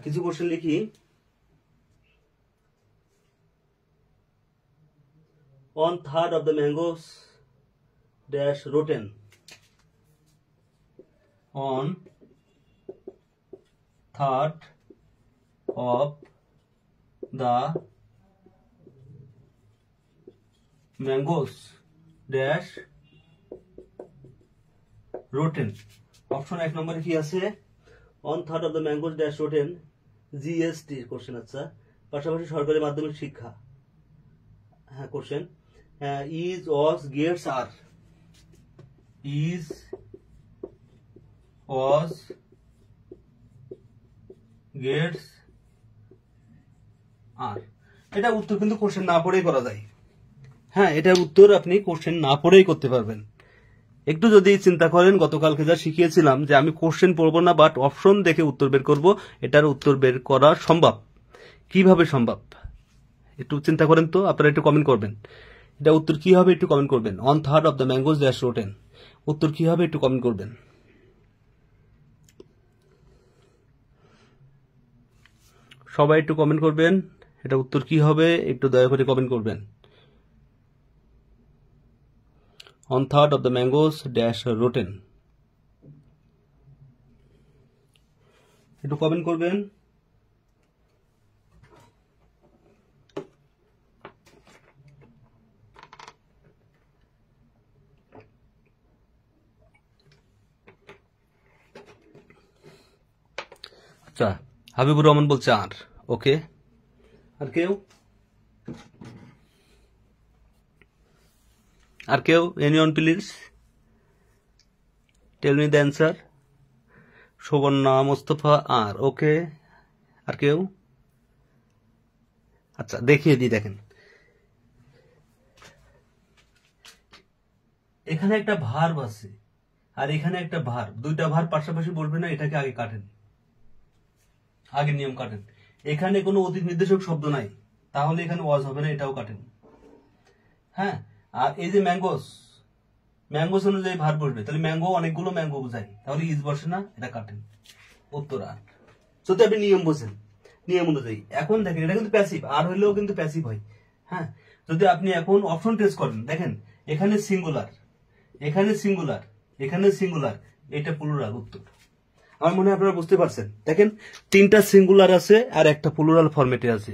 কিছু কোশ্চেন লিখি। On third of the mangoes dash rotten. On third of the mangoes dash rotten. Option 1 নম্বরে কি আছে? On third of the mangoes dash rotten, GST question. আচ্ছা, পাশাপাশি সরকারি মাধ্যমিক শিক্ষা। হ্যাঁ, question is, was, gets, are। is, was, gets, are। এটা উত্তর কিন্তু কোশ্চেন না পড়েই করা যায়। হ্যাঁ, এটার উত্তর আপনি কোশ্চেন না পড়েই করতে পারবেন। একটু যদি চিন্তা করেন, গতকালকে যা শিখিয়েছিলাম যে আমি কোশ্চেন পড়বো না, বাট অপশন দেখে উত্তর বের করব, এটার উত্তর বের করা সম্ভব। কিভাবে সম্ভব একটু চিন্তা করেন তো, আপনারা একটু কমেন্ট করবেন। এটা উত্তর কি হবে একটু কমেন্ট করবেন। On third of the mangoes dash rotten, উত্তর কি হবে একটু কমেন্ট করবেন। সবাই একটু কমেন্ট করবেন, এটা উত্তর কি হবে একটু দয়া করে কমেন্ট করবেন। On third of the mangoes dash rotten, একটু কমেন্ট করবেন। আচ্ছা, হাবিবুর রহমান বলছে আর। ওকে, আর কেউ anyone please tell me the answer. Suborna, Mostafa আর। ওকে, আর কেউ? আচ্ছা দেখিয়ে দিই, দেখেন এখানে একটা ভার্ব আছে আর এখানে একটা ভার্ব, দুইটা ভার্ব পাশাপাশি বলবে না, এটাকে আগে কাটেন, আগে নিয়ম কাটেন। এখানে কোনো অতীত নির্দেশক শব্দ নাই, তাহলে এখানে ওয়াজ হবে না, এটাও কাটেন। হ্যাঁ, আর এই যে ম্যাঙ্গোস, ম্যাঙ্গোস অনুযায়ী ভার্ব বসবে, তাহলে ম্যাঙ্গো অনেকগুলো ম্যাঙ্গো বোঝায়, তাহলে ইজ বসে না, এটা কাটেন। উত্তর 8। যদি আপনি নিয়ম বোঝেন, নিয়ম অনুযায়ী। এখন দেখেন এটা কিন্তু প্যাসিভ, আর হইলেও কিন্তু প্যাসিভ হয়। হ্যাঁ, যদি আপনি এখন অপশন টেস্ট করেন, দেখেন এখানে সিঙ্গুলার, এখানে সিঙ্গুলার, এখানে সিঙ্গুলার, এটা প্লুরাল। উত্তর আমার মনে হয় আপনারা বুঝতে পারছেন। দেখেন তিনটা সিঙ্গুলার আছে আর একটা প্লুরাল ফরম্যাটে আছে।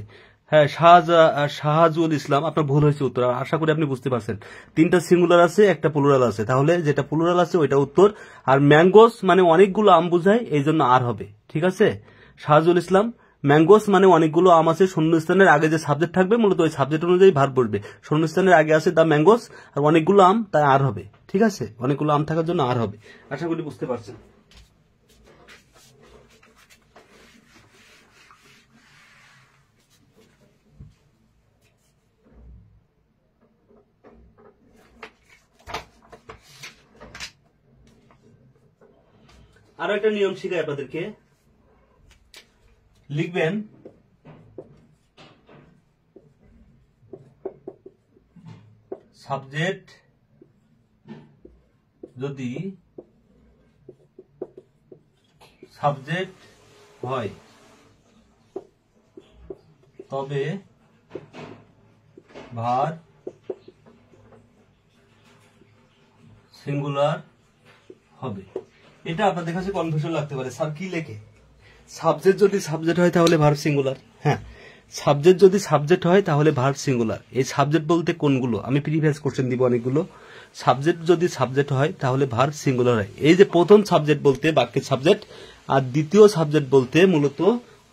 হ্যাঁ, শাহজাহাজুল ইসলাম, আপনার ভুল হয়েছে উত্তর, আশা করি আপনি বুঝতে পারছেন। তিনটা সিঙ্গুলার আছে, একটা প্লুরাল আছে, তাহলে যেটা প্লুরাল আছে ওইটা উত্তর। আর ম্যাঙ্গোস মানে অনেকগুলো আম বোঝায়, এই জন্য আর হবে, ঠিক আছে। শাহজাহাজুল ইসলাম, ম্যাঙ্গোস মানে অনেকগুলো আম আছে, শূন্যস্থানের আগে যে সাবজেক্ট থাকবে মূলত ওই সাবজেক্ট অনুযায়ী ভার্ব বসবে। শূন্যস্থানের আগে আছে দা ম্যাঙ্গোস, আর অনেকগুলো আম, তাই আর হবে, ঠিক আছে। অনেকগুলো আম থাকার জন্য আর হবে। আশা করি বুঝতে পারছেন। আরো একটা নিয়ম শিখাই আপনাদেরকে, লিখবেন সাবজেক্ট যদি সাবজেক্ট হয় তবে ভার্ব সিঙ্গুলার হবে। এটা আপনাদের কাছে কনফিউশন লাগতে পারে, স্যার কি লেখে? সাবজেক্ট যদি সাবজেক্ট হয় তাহলে ভার্ব সিঙ্গুলার। হ্যাঁ, সাবজেক্ট যদি সাবজেক্ট হয় তাহলে ভার্ব সিঙ্গুলার। এই সাবজেক্ট বলতে কোনগুলো, আমি প্রিভিয়াস কোশ্চেন দিব অনেকগুলো। সাবজেক্ট যদি সাবজেক্ট হয় তাহলে ভার্ব সিঙ্গুলার হয়। এই যে প্রথম সাবজেক্ট বলতে বাক্যের সাবজেক্ট, আর দ্বিতীয় সাবজেক্ট বলতে মূলত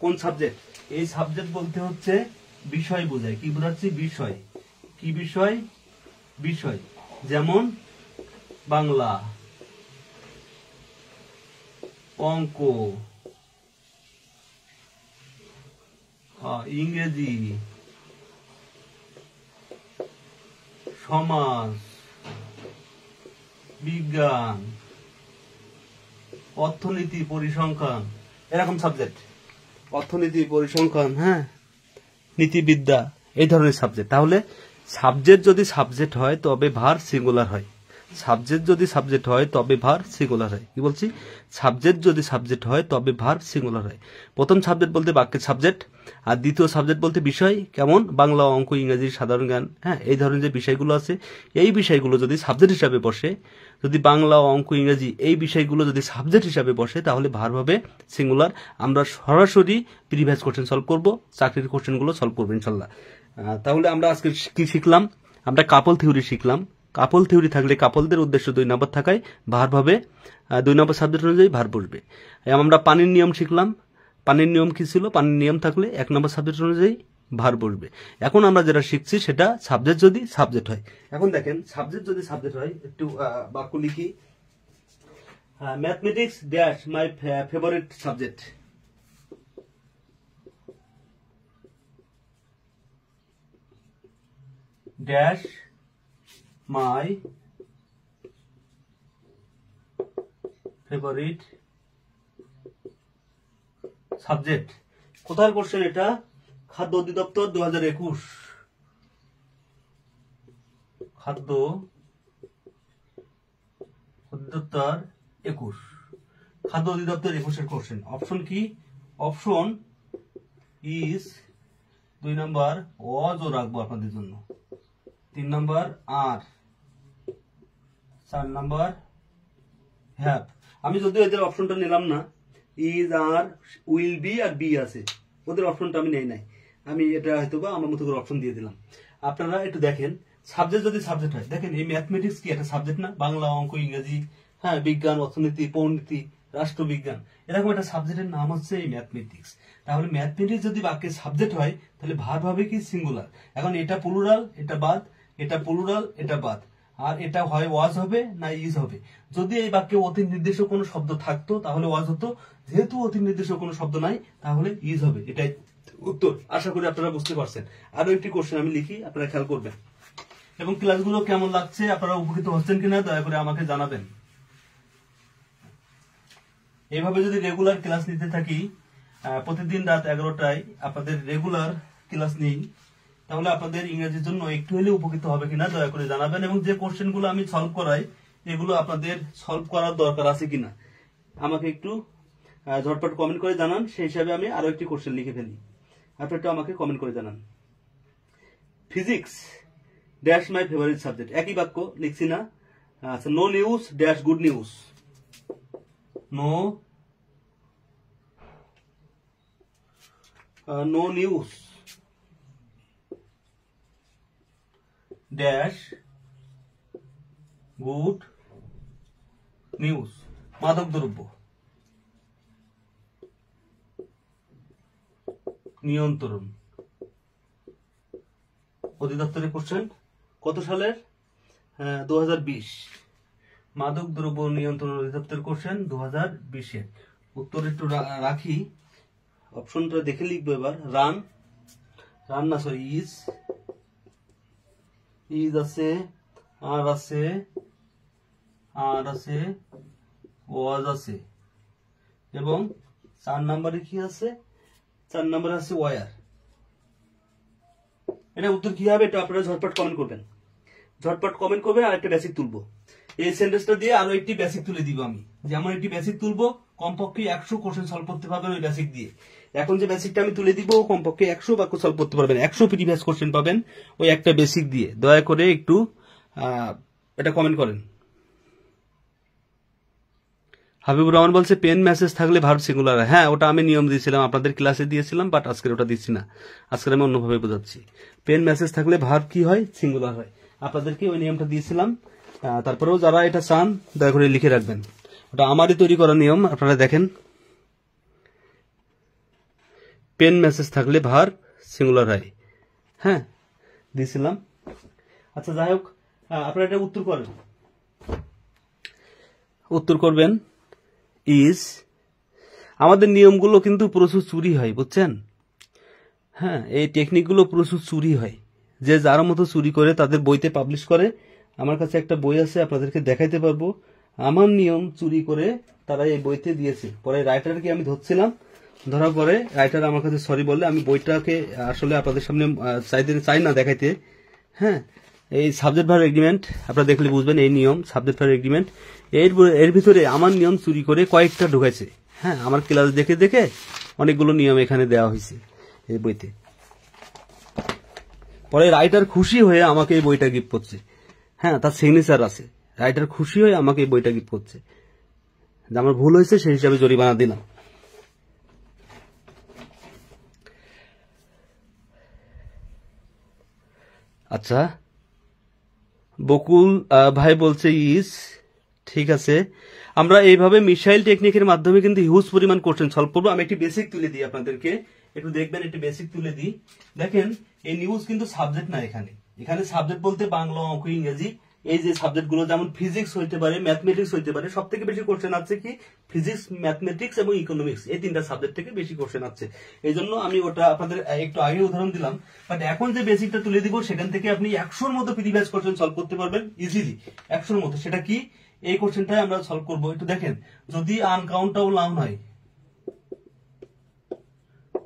কোন সাবজেক্ট? এই সাবজেক্ট বলতে হচ্ছে বিষয় বোঝায়। কি বোঝাচ্ছি? বিষয়। কি বিষয়? বিষয়। যেমন বাংলা, অঙ্ক, ইংরেজি, সমাজ, বিজ্ঞান, অর্থনীতি, পরিসংখ্যান, এরকম সাবজেক্ট। অর্থনীতি, পরিসংখ্যান, হ্যাঁ, নীতিবিদ্যা, এই ধরনের সাবজেক্ট। তাহলে সাবজেক্ট যদি সাবজেক্ট হয় তবে ভার্ব সিঙ্গুলার হয়। সাবজেক্ট যদি সাবজেক্ট হয় তবে ভার্ব সিঙ্গুলার হয়। কি বলছি? সাবজেক্ট যদি সাবজেক্ট হয় তবে ভার্ব সিঙ্গুলার হয়। প্রথম সাবজেক্ট বলতে বাক্যের সাবজেক্ট, আর দ্বিতীয় সাবজেক্ট বলতে বিষয়। কেমন? বাংলা, অঙ্ক, ইংরেজি, সাধারণ জ্ঞান, হ্যাঁ, এই ধরনের যে বিষয়গুলো আছে, এই বিষয়গুলো যদি সাবজেক্ট হিসাবে বসে, যদি বাংলা, অঙ্ক, ইংরেজি এই বিষয়গুলো যদি সাবজেক্ট হিসাবে বসে তাহলে ভার্ব হবে সিঙ্গুলার। আমরা সরাসরি প্রিভিয়াস কোশ্চেন সলভ করব, চাকরির কোশ্চেনগুলো সলভ করবো ইনশাল্লাহ। তাহলে আমরা আজকে কি শিখলাম? আমরা কাপল থিওরি শিখলাম। কাপল থিওরি থাকলে কাপলদের উদ্দেশ্য 2 নম্বর থাকায় ভার্ব হবে 2 নম্বর সাবজেক্ট অনুযায়ী ভার্ব বসবে। আমরা পানির নিয়ম শিখলাম। পানির নিয়ম কি ছিল? পানির নিয়ম থাকলে 1 নম্বর সাবজেক্ট অনুযায়ী ভার্ব বসবে। এখন আমরা যেটা শিখছি সেটা সাবজেক্ট যদি সাবজেক্ট হয়। এখন দেখেন সাবজেক্ট যদি সাবজেক্ট হয়, একটু বাক্য লিখি। Mathematics dash my favourite subject. Dash my favourite subject. কোথায় কোশ্চেন এটা? খাদ্য অধিদপ্তর 2021। খাদ্য অধিদপ্তর 21। খাদ্য অধিদপ্তর 21 কোশ্চেন। অপশন কি? অপশন ইজ 2 নম্বর অজও রাখবো আপনাদের জন্য, 3 নম্বর আর, 4 নম্বর হ্যাভ। আমি যদিও এদের অপশনটা নিলাম না, is, are, will be are be আছে, ওদের অপশনটা আমি নেই নাই। আমি এটা হয়তো বা আমার মতো করে অপশন দিয়ে দিলাম। আপনারা একটু দেখেন সাবজেক্ট যদি সাবজেক্ট হয়, দেখেন এই ম্যাথমেটিক্স কি একটা সাবজেক্ট না? বাংলা, অঙ্ক, ইংরেজি, হ্যাঁ, বিজ্ঞান, অর্থনীতি, পরিনীতি, রাষ্ট্রবিজ্ঞান, এরকম একটা সাবজেক্টের নাম হচ্ছে এই ম্যাথমেটিক্স। তাহলে ম্যাথমেটিক্স যদি বাক্যের সাবজেক্ট হয় তাহলে ভার্ব হবে কি? সিঙ্গুলার। এখন এটা প্লুরাল, এটা বাদ, এটা প্লুরাল, এটা বাদ, আর এটা হয় ওয়াজ হবে না ইজ হবে। যদি এই বাক্যে অতি নির্দেশক কোনো শব্দ থাকতো তাহলে ওয়াজ হতো, যেহেতু অতি নির্দেশক কোনো শব্দ নাই তাহলে ইজ হবে। এটাই উত্তর। আশা করি আপনারা বুঝতে পারছেন। আরো একটি কোশ্চেন আমি লিখি, আপনারা খেয়াল করবেন। এবং ক্লাসগুলো কেমন লাগছে, আপনারা উপকৃত হচ্ছেন কিনা দয়া করে আমাকে জানাবেন। এইভাবে যদি রেগুলার ক্লাস নিতে থাকি, প্রতিদিন রাত 11টায় আপনাদের রেগুলার ক্লাস নিই, তাহলে আপনাদের ইংরেজির জন্য একটু হলেও উপকৃত হবে কিনা দয়া করে জানাবেন। এবং যে কোশ্চেনগুলো আমি সলভ করাই, এগুলো আপনাদের সলভ করার দরকার আছে কিনা আমাকে একটু ঝটপট কমেন্ট করে জানান। সেই হিসাবে আমি আরো একটি কোশ্চেন লিখে ফেলি, আপনি একটু আমাকে কমেন্ট করে জানান। Physics dash my favourite subject, একই বাক্য লিখছি না। আচ্ছা, no news dash good news, no news dash good news. মাদক দ্রব্য নিয়ন্ত্রণ অধিদপ্তরের কোশ্চেন, কত সালের? 2020। মাদক দ্রব্য নিয়ন্ত্রণ অধিদপ্তরের কোশ্চেন 2020-এর। উত্তর একটু রাখি, অপশনটা দেখে লিখবো এবার। রান না, সরি, ইজ আছে, আর আছে, ওয়াজ আছে, এবং 4 নম্বরে কি আছে? 4 নম্বরে আছে ওয়ার। এটা উত্তর কি হবে? এটা আপনারা ঝটপট কমেন্ট করবেন, আর একটা বেসিক তুলবো। এই সেন্টেন্সটা দিয়ে আরো একটি বেসিক তুলে দিব আমি। যেমন একটি বেসিক তুলবো, কমপক্ষে 100 কোশ্চেন সলভ করতে পারবেন ওই বেসিক দিয়ে। এখন যে বেসিকটা আমি তুলে দিব, কমপক্ষে 100 বাক্য সলভ করতে পারবেন, 100 প্রিভিয়াস কোশ্চেন পাবেন ওই একটা বেসিক দিয়ে। দয়া করে একটু এটা কমেন্ট করেন। হাবিবুর রহমান বলছে পেন মেসেজ থাকলে ভার্ব সিঙ্গুলার। হ্যাঁ, ওটা আমি নিয়ম দিয়েছিলাম, আপনাদের ক্লাসে দিয়েছিলাম, বাট আজকের ওটা দিচ্ছি না। আজকের আমি অন্যভাবে বোঝাচ্ছি। পেন মেসেজ থাকলে ভার্ব কি হয়? সিঙ্গুলার হয়। আপনাদেরকে ওই নিয়মটা দিয়েছিলাম। তারপরেও যারা এটা চান দয়া করে লিখে রাখবেন, ওটা আমারই তৈরি করা নিয়ম। আপনারা দেখেন, পেন মেসেজ থাকলে ভার্ব সিঙ্গুলার হয়। হ্যাঁ, দিয়েছিলাম। আচ্ছা, যাই হোক, আপনারা এটা উত্তর করবেন। ইজ, আমাদের নিয়মগুলো কিন্তু প্রচুর চুরি হয়, বুঝছেন? হ্যাঁ, এই টেকনিকগুলো প্রচুর চুরি হয়। যে যার মতো চুরি করে তাদের বইতে পাবলিশ করে। আমার কাছে একটা বই আছে, আপনাদেরকে দেখাইতে পারবো। আমার নিয়ম চুরি করে তারা এই বইতে দিয়েছে। পরে রাইটারকে আমি ধরছিলাম, ধরার পরে রাইটার আমার কাছে সরি বললে আমি বইটাকে আসলে আপনাদের সামনে চাই না দেখাইতে। হ্যাঁ, এই সাবজেক্ট ভার্ব এগ্রিমেন্ট আপনারা দেখলে বুঝবেন। এই নিয়ম সাবজেক্ট ভার্ব এগ্রিমেন্ট, এর ভিতরে আমার নিয়ম চুরি করে কয়েকটা ঢুকাইছে। হ্যাঁ, আমার ক্লাস দেখে দেখে অনেকগুলো নিয়ম এখানে দেওয়া হয়েছে এই বইতে। পরে রাইটার খুশি হয়ে আমাকে এই বইটা গিফট করছে। হ্যাঁ, তার সিগনেচার আছে। রাইটার খুশি হয়ে আমাকে এই বইটা গিফট করছে। আমার ভুল হয়েছে, সেই হিসাবে জরিমানা দিলাম। আচ্ছা, বকুল ভাই বলছে ইজ, ঠিক আছে। আমরা এইভাবে মিসাইল টেকনিকের মাধ্যমে কিন্তু হিউজ পরিমাণ কোশ্চেন সলভ করবো। আমি একটি বেসিক তুলে দিই আপনাদেরকে, একটু দেখবেন। একটি বেসিক তুলে দিই, দেখেন। এই নিউজ কিন্তু সাবজেক্ট না, এখানে সাবজেক্ট বলতে বাংলা, অঙ্ক, ইংরেজি, এই যে সাবজেক্টগুলো, যেমন ফিজিক্স হইতে পারে, ম্যাথমেটিক্স হইতে পারে। সব থেকে বেশি কোশ্চেন আছে কি? ফিজিক্স, ম্যাথমেটিক্স এবং ইকোনমিক্স, এই 3টা সাবজেক্ট থেকে বেশি কোশ্চেন আছে। এই জন্য আমি ওটা আপনাদের একটু আগে উদাহরণ দিলাম। বাট এখন যে বেসিকটা তুলে দিব, সেখান থেকে আপনি 100-র মতো প্রিভিয়াস কোশ্চেন সলভ করতে পারবেন ইজিলি, 100-র মতো। সেটা কি? এই কোশ্চেনটাই আমরা সলভ করবো। একটু দেখেন, যদি আনকাউন্টেবল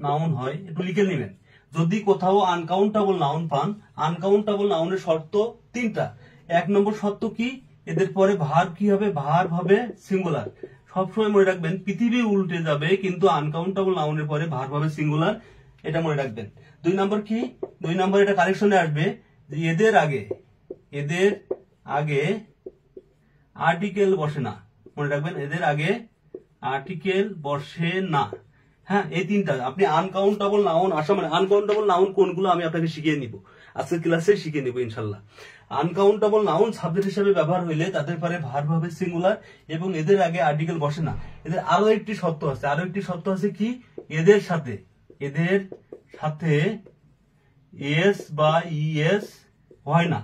নাউন হয়, একটু লিখে নেবেন। যদি কোথাও আনকাউন্টেবল নাউন পান, আনকাউন্টেবল নাউনের শর্ত 3টা। 1 নম্বর শর্ত কি? এদের পরে ভার্ব কি হবে? ভার্ব হবে সিঙ্গুলার। সবসময় মনে রাখবেন, পৃথিবী উল্টে যাবে কিন্তু আনকাউন্টেবল নাউনের পরে ভার্ব হবে সিঙ্গুলার, এটা মনে রাখবেন। 2 নম্বর কি? 2 নম্বর এটা কারেকশনে আসবে যে এদের আগে আর্টিকেল বসে না। মনে রাখবেন, এদের আগে আর্টিকেল বসে না। হ্যাঁ, এই 3টা। আপনি আনকাউন্টেবল নাউন আসা মানে আনকাউন্টেবল নাউন কোনগুলো আমি আপনাকে শিখিয়ে নিব, আজকের ক্লাসে শিখিয়ে নিব ইনশাল্লাহ। আনকাউন্টেবল নাউন সাবজেক্ট হিসেবে ব্যবহার হইলে তাদের পরে ভার্ব হবে সিঙ্গুলার এবং এদের আগে আর্টিকেল বসে না। এদের আরো একটি শর্ত আছে, কি? এদের সাথে এস বা ইএস হয় না।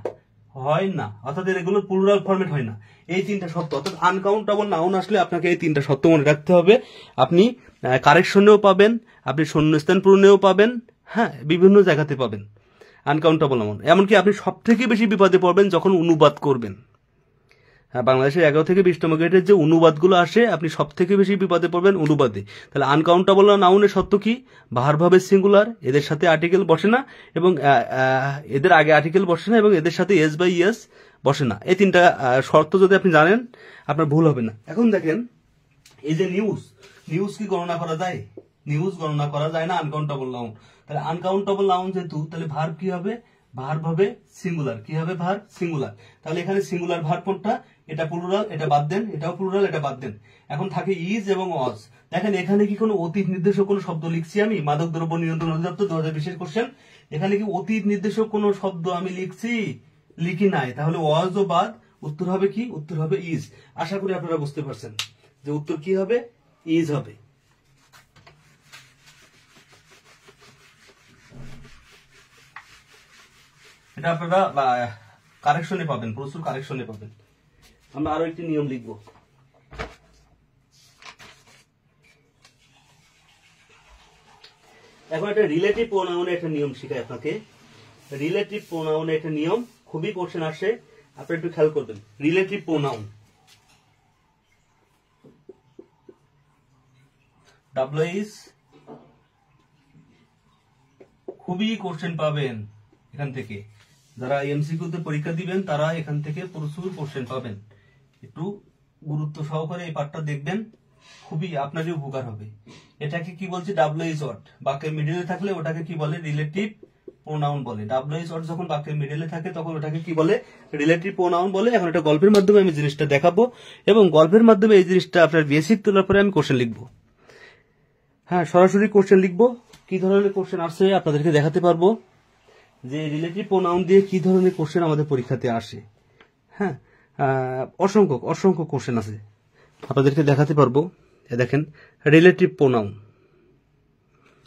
হয় না, অর্থাৎ এগুলো প্লুরাল ফরম্যাট হয় না। এই তিনটা শর্ত, অর্থাৎ আনকাউন্টেবল নাউন আসলে আপনাকে এই তিনটা শর্ত মনে রাখতে হবে। আপনি কারেকশনেও পাবেন, আপনি শূন্যস্থান পূরণেও পাবেন, হ্যাঁ, বিভিন্ন জায়গাতে পাবেন আনকাউন্টেবল নাউন। এমনকি আপনি সব থেকে বেশি বিপদে পড়বেন যখন অনুবাদ করবেন। হ্যাঁ, বাংলাদেশের 11 থেকে 20তম গ্রেডের যে অনুবাদগুলো আসে, আপনি সব থেকে বেশি বিপদে পড়বেন অনুবাদে। তাহলে আনকাউন্টেবল নাউনের শর্ত কি? ভার্ব হবে সিঙ্গুলার, এদের সাথে আর্টিকেল বসে না, এবং এদের আগে আর্টিকেল বসে না, এবং এদের সাথে এস বাই ইয়েস বসে না। এই তিনটা শর্ত যদি আপনি জানেন, আপনার ভুল হবে না। এখন দেখেন, এই যে নিউজ কি গণনা করা যায়? নিউজ গণনা করা যায় না আনকাউন্টেবল নাউন। তাহলে আনকাউন্টেবল নাউন যেহেতু, তাহলে ভার্ব কি হবে? ভার্ব হবে সিঙ্গুলার। কি হবে? Verb singular. তাহলে এখানে সিঙ্গুলার ভার্ব কোনটা? এটা প্লুরাল, এটা বাদ দেন, এটাও প্লুরাল, এটা বাদ দেন। এখন থাকে ইজ এবং ওয়াজ। দেখেন এখানে কি কোনো অতীত নির্দেশক কোনো শব্দ লিখছি আমি? মাদক দ্রব্য নিয়ন্ত্রণ অধিদপ্তর 2020 কোশ্চেন। এখানে কি অতীত নির্দেশক কোনো শব্দ আমি লিখছি? লিখি নাই। তাহলে ওয়াজ ও বাদ, উত্তর হবে কি? উত্তর হবে ইজ। আশা করি আপনারা বুঝতে পারছেন যে উত্তর কি হবে? ইজ হবে। এটা আপনারা কারেকশনে পাবেন, প্রচুর কারেকশনে পাবেন। আমরা আরো একটি নিয়ম লিখব। এখন একটা রিলেটিভ প্রোনাউনের একটা নিয়ম শিখাই আপনাকে। রিলেটিভ প্রোনাউনের একটা নিয়ম, খুবই কোশ্চেন আসে, আপনি একটু খেয়াল করবেন। রিলেটিভ প্রোনাউন, ডাব্লিউএইচ, খুবই কোশ্চেন পাবেন এখান থেকে। যারা এমসিকিউতে পরীক্ষা দিবেন তারা এখান থেকে প্রচুর কোশ্চেন পাবেন। একটু গুরুত্ব সহকারে এই পার্টটা দেখবেন, খুবই আপনারই উপকার হবে। এটাকে কি বলছে? WH word. বাক্যের মিডলে থাকলে ওটাকে কি বলে? রিলেটিভ প্রোনাউন বলে। ডাব্লিউএইচ ওয়ার্ড যখন বাক্যের মিডলে থাকে তখন ওটাকে কি বলে? রিলেটিভ প্রোনাউন বলে। এখন এটা গল্পের মাধ্যমে আমি জিনিসটা দেখাবো, এবং গল্পের মাধ্যমে এই জিনিসটা আপনার বেসিক তোলার পরে আমি কোশ্চেন লিখবো। হ্যাঁ, সরাসরি কোশ্চেন লিখবো। কি ধরনের কোশ্চেন আসছে আপনাদেরকে দেখাতে পারবো, যে রিলেটিভ প্রোনাউন দিয়ে কি ধরনের কোশ্চেন আমাদের পরীক্ষাতে আসে। হ্যাঁ, অসংখ্য কোশ্চেন আছে, আপনাদেরকে দেখাতে পারবো। দেখেন, রিলেটিভ প্রোনাউন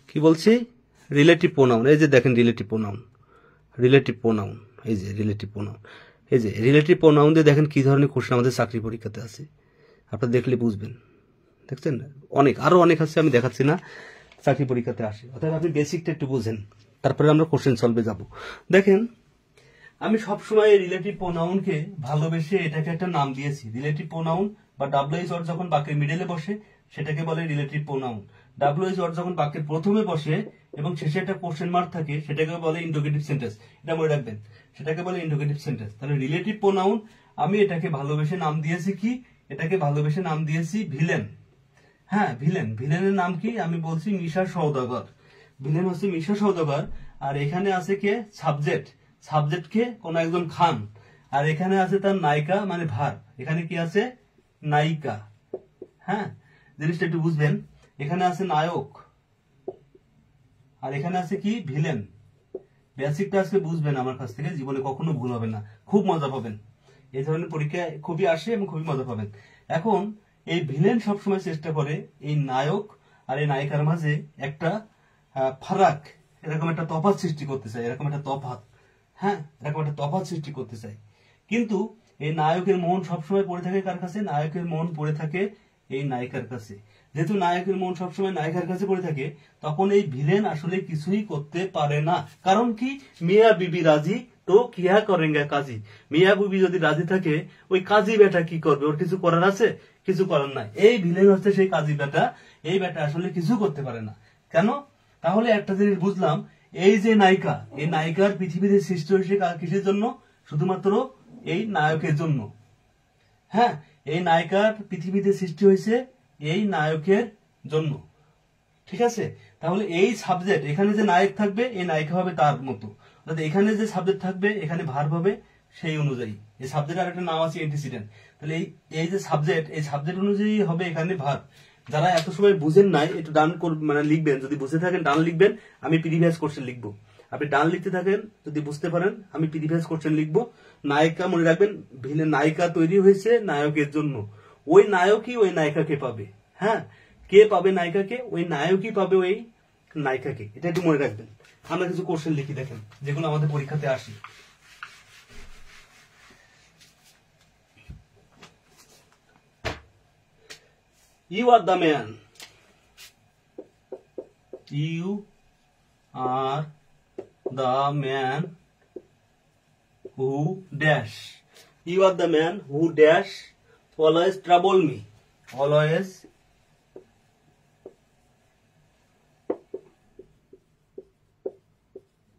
কি বলছি? Relative pronoun. এই যে দেখেন রিলেটিভ প্রোনাউন, এই যে রিলেটিভ প্রোনাউন, এই যে রিলেটিভ প্রোনাউন দিয়ে দেখেন কি ধরনের কোশ্চেন আমাদের চাকরি পরীক্ষাতে আছে। আপনারা দেখলে বুঝবেন। দেখছেন, আরো অনেক আছে, আমি দেখাচ্ছি না, চাকরি পরীক্ষাতে আসে। অর্থাৎ আপনি বেসিকটা একটু বুঝেন, তারপরে আমরা কোশ্চেন সলভে যাব। দেখেন, আমি সবসময় রিলেটিভ প্রোনাউনকে ভালোবেসে এটাকে একটা নাম দিয়েছি। রিলেটিভ প্রোনাউন বা ডাব্লিউএইচ ওয়ার্ড যখন বাক্যের মিডলে বসে সেটাকে বলে রিলেটিভ প্রোনাউন। ডাব্লিউএইচ ওয়ার্ড যখন বাক্যের প্রথমে বসে এবং শেষে একটা কোশ্চেন মার্ক থাকে সেটাকে বলে ইন্টারোগেটিভ সেন্টেন্স। এটা মনে রাখবেন, সেটাকে বলে ইন্টারোগেটিভ সেন্টেন্স। তাহলে রিলেটিভ প্রোনাউন আমি এটাকে ভালোবেসে নাম দিয়েছি কি? এটাকে ভালোবেসে নাম দিয়েছি ভিলেন। হ্যাঁ, ভিলেনের নাম কি? আমি বলছি মিশা সওদাগর। ভিলেন হচ্ছে মিশা সওদাগর। আর এখানে আছে কে? সাবজেক্ট কে? কোন একজন খান। আর এখানে আছে তার নায়িকা, মানে ভার। এখানে কি আছে? নায়িকা। হ্যাঁ, জিনিসটা একটু বুঝবেন। এখানে আছে নায়ক, আর এখানে আছে কি? ভিলেন। বেসিকটা আজকে বুঝবেন আমার কাছ থেকে, জীবনে কখনো ভুল হবে না, খুব মজা পাবেন। এই ধরনের পরীক্ষা খুবই আসে এবং খুবই মজা পাবেন। এখন এই ভিলেন সবসময় চেষ্টা করে এই নায়ক আর এই নায়িকার মাঝে একটা ফারাক, এরকম একটা তফাৎ সৃষ্টি করতে চায়, এরকম একটা তফাৎ। হ্যাঁ, এরকম একটা তফাৎ সৃষ্টি করতে চায়। কিন্তু এই নায়কের মন সবসময় পড়ে থাকে কার কাছে? নায়কের মন পড়ে থাকে এই নায়িকার কাছে। যেহেতু নায়কের মন সবসময় নায়িকার কাছে পড়ে থাকে, তখন এই ভিলেন আসলে কিছুই করতে পারে না। কারণ কি? মিয়া বিবি রাজি তো কিয়া করেঙ্গা কাজী। মিয়া বিবি যদি রাজি থাকে, ওই কাজী বেটা কি করবে? ওর কিছু করার আছে? কিছু করার নাই। এই ভিলেন হচ্ছে সেই কাজী বেটা। এই বেটা আসলে কিছু করতে পারে না। কেন? তাহলে একটা জিনিস বুঝলাম, এই যে নায়িকা, এই নায়িকার পৃথিবীতে সৃষ্টি হয়েছে কিসের জন্য? শুধুমাত্র এই নায়কের জন্য। হ্যাঁ, এই নায়িকার পৃথিবীতে সৃষ্টি হয়েছে এই নায়কের জন্য। ঠিক আছে? তাহলে এই সাবজেক্ট, এখানে যে নায়ক থাকবে এই নায়িকা হবে তার মতো। অর্থাৎ এখানে যে সাবজেক্ট থাকবে এখানে ভার্ব হবে সেই অনুযায়ী। এই সাবজেক্টের আরেকটা নাম আছে এন্টিসিডেন্ট। তাহলে এই যে সাবজেক্ট, এই সাবজেক্ট অনুযায়ী হবে এখানে ভার্ব। যারা এত সময় বুঝেন নাই, একটু ডান মানে লিখবেন। যদি বুঝে থাকেন ডান লিখবেন, আমি প্রিভিয়াস কোশ্চেন লিখবো। আপনি ডান লিখতে থাকেন, যদি বুঝতে পারেন আমি প্রিভিয়াস কোশ্চেন লিখবো। নায়িকা মনে রাখবেন, ভিলেন নায়িকা তৈরি হয়েছে নায়কের জন্য। ওই নায়কই ওই নায়িকাকে পাবে। হ্যাঁ, কে পাবে নায়িকাকে? ওই নায়কই পাবে ওই নায়িকাকে। এটা একটু মনে রাখবেন। আমরা কিছু কোশ্চেন লিখি, দেখেন, যেগুলো আমাদের পরীক্ষাতে আসে। You are the man, you are the man who dash, you are the man who dash always trouble me, always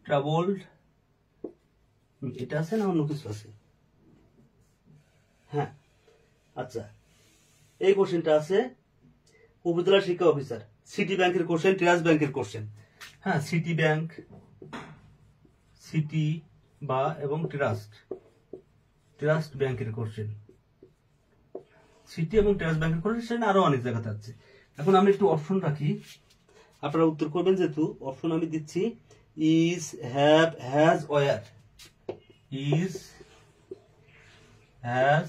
troubled, এটা আছে না অন্য কিছু আছে? হ্যাঁ, আচ্ছা, এই কোশ্চেনটা আছে উপজেলা শিক্ষা অফিসার, সিটি ব্যাংকের কোশ্চেন, ট্রাস্ট ব্যাংকের কোশ্চেন। হ্যাঁ, সিটি ব্যাংক, সিটি বা এবং ট্রাস্ট ব্যাংকের কোশ্চেন, সিটি এবং ট্রাস্ট ব্যাংকের কোশ্চেন আরো অনেক জায়গাতে আছে। এখন আমি একটু অপশন রাখি, আপনারা উত্তর করবেন, যেহেতু অপশন আমি দিচ্ছি is, have, has, were, is, has,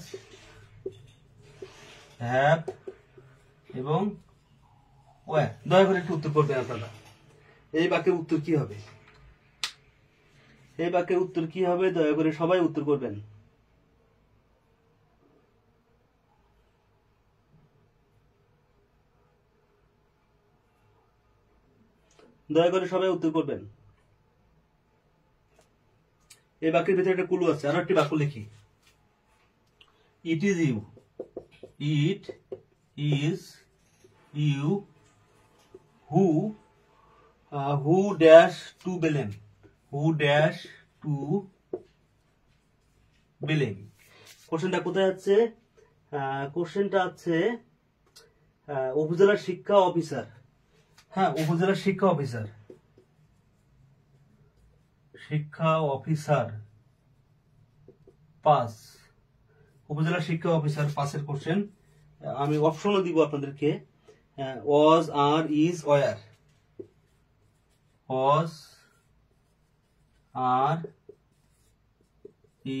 have এবং ওয়ার। দয়া করে একটু উত্তর করবেন আপনারা। এই বাক্যের উত্তর কি হবে? এই বাক্যের উত্তর কি হবে? দয়া করে সবাই উত্তর করবেন। দয়া করে সবাই উত্তর করবেন। এই বাক্যের ভিতরে একটা ক্লু আছে, আরো একটি বাক্য লিখি। It is you, it is you who dash to blame, who dash to blame. কোশ্চেনটা কোথায় আছে? কোশ্চেনটা আছে উপজেলা শিক্ষা অফিসার। হ্যাঁ, উপজেলা শিক্ষা অফিসার, শিক্ষা অফিসার 5, উপজেলা শিক্ষা অফিসার 5-এর কোশ্চেন। আমি অপশনও দিব আপনাদেরকে, was, are, is, were, was, are,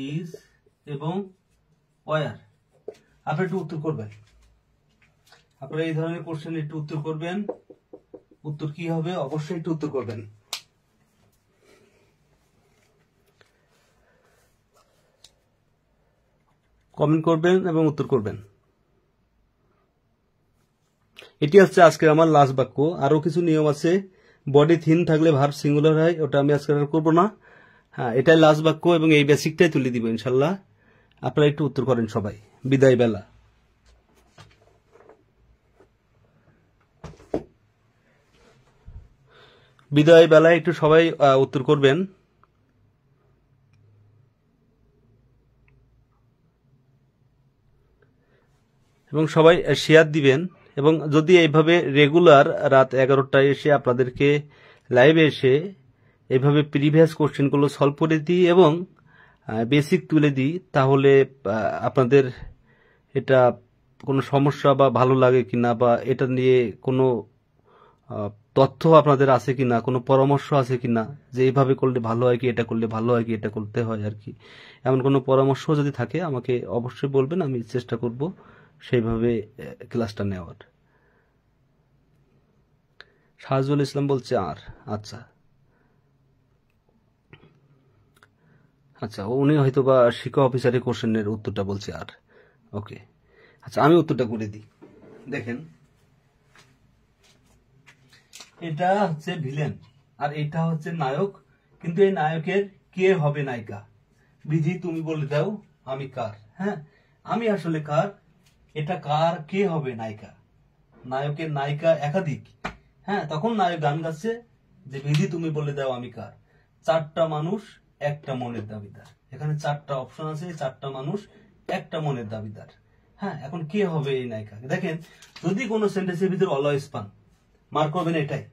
is এবং ওয়ার। আপনি একটু উত্তর করবেন, আপনারা এই ধরনের কোশ্চেন একটু উত্তর করবেন। উত্তর কি হবে? অবশ্যই একটু উত্তর করবেন। কমেন্ট করবেন এবং উত্তর করবেন। এটি হচ্ছে আজকে আমার লাস্ট বাক্য। আরো কিছু নিয়ম আছে, বডি থিন থাকলে ভার্ব সিঙ্গুলার হয়, ওটা আমি আজকে আর করবো না। হ্যাঁ, এটাই লাস্ট বাক্য এবং এই বেসিকটাই তুলে দিব ইনশাল্লাহ। আপনারা একটু উত্তর করেন সবাই। বিদায় বেলা। বিদায় বেলায় একটু সবাই উত্তর করবেন। এবং সবাই শেয়ার দিবেন। এবং যদি এইভাবে রেগুলার রাত 11টায় এসে আপনাদেরকে লাইভে এসে এইভাবে প্রিভিয়াস কোশ্চেনগুলো সলভ করে দিই এবং বেসিক তুলে দিই, তাহলে আপনাদের এটা কোনো সমস্যা বা ভালো লাগে কিনা, বা এটা নিয়ে কোনো তথ্য আপনাদের আছে কিনা, কোনো পরামর্শ আছে কিনা, যে এইভাবে করলে ভালো হয় কি, এটা করলে ভালো হয় কি, এটা করতে হয় আর কি, এমন কোনো পরামর্শ যদি থাকে আমাকে অবশ্যই বলবেন, আমি চেষ্টা করব সেইভাবে ক্লাসটা নেওয়ার। শাহজুল ইসলাম বলছে আর, আচ্ছা আচ্ছা, উনি হয়তো বা শিক্ষা অফিসারের কোশ্চেনের উত্তরটা বলছে আর। ওকে, আচ্ছা, আমি উত্তরটা করে দিই। দেখেন, এটা হচ্ছে ভিলেন আর এটা হচ্ছে নায়ক, কিন্তু এই নায়কের কে হবে নায়িকা? বিধি তুমি বলে দাও আমি কার। হ্যাঁ, আমি আসলে কার, এটা কার, কে হবে নায়িকা? নায়কের নায়িকা একাধিক। হ্যাঁ, তখন নায়ক গান গাচ্ছে যে বিধি তুমি বলে দাও আমি কার, 4টা মানুষ একটা মনের দাবিদার। এখানে 4টা অপশন আছে, 4টা মানুষ একটা মনের দাবিদার। হ্যাঁ, এখন কে হবে এই নায়িকা? দেখেন, যদি কোনো সেন্টেন্সের ভিতরে অলওয়েজ পান, মার্ক করবেন এটাই,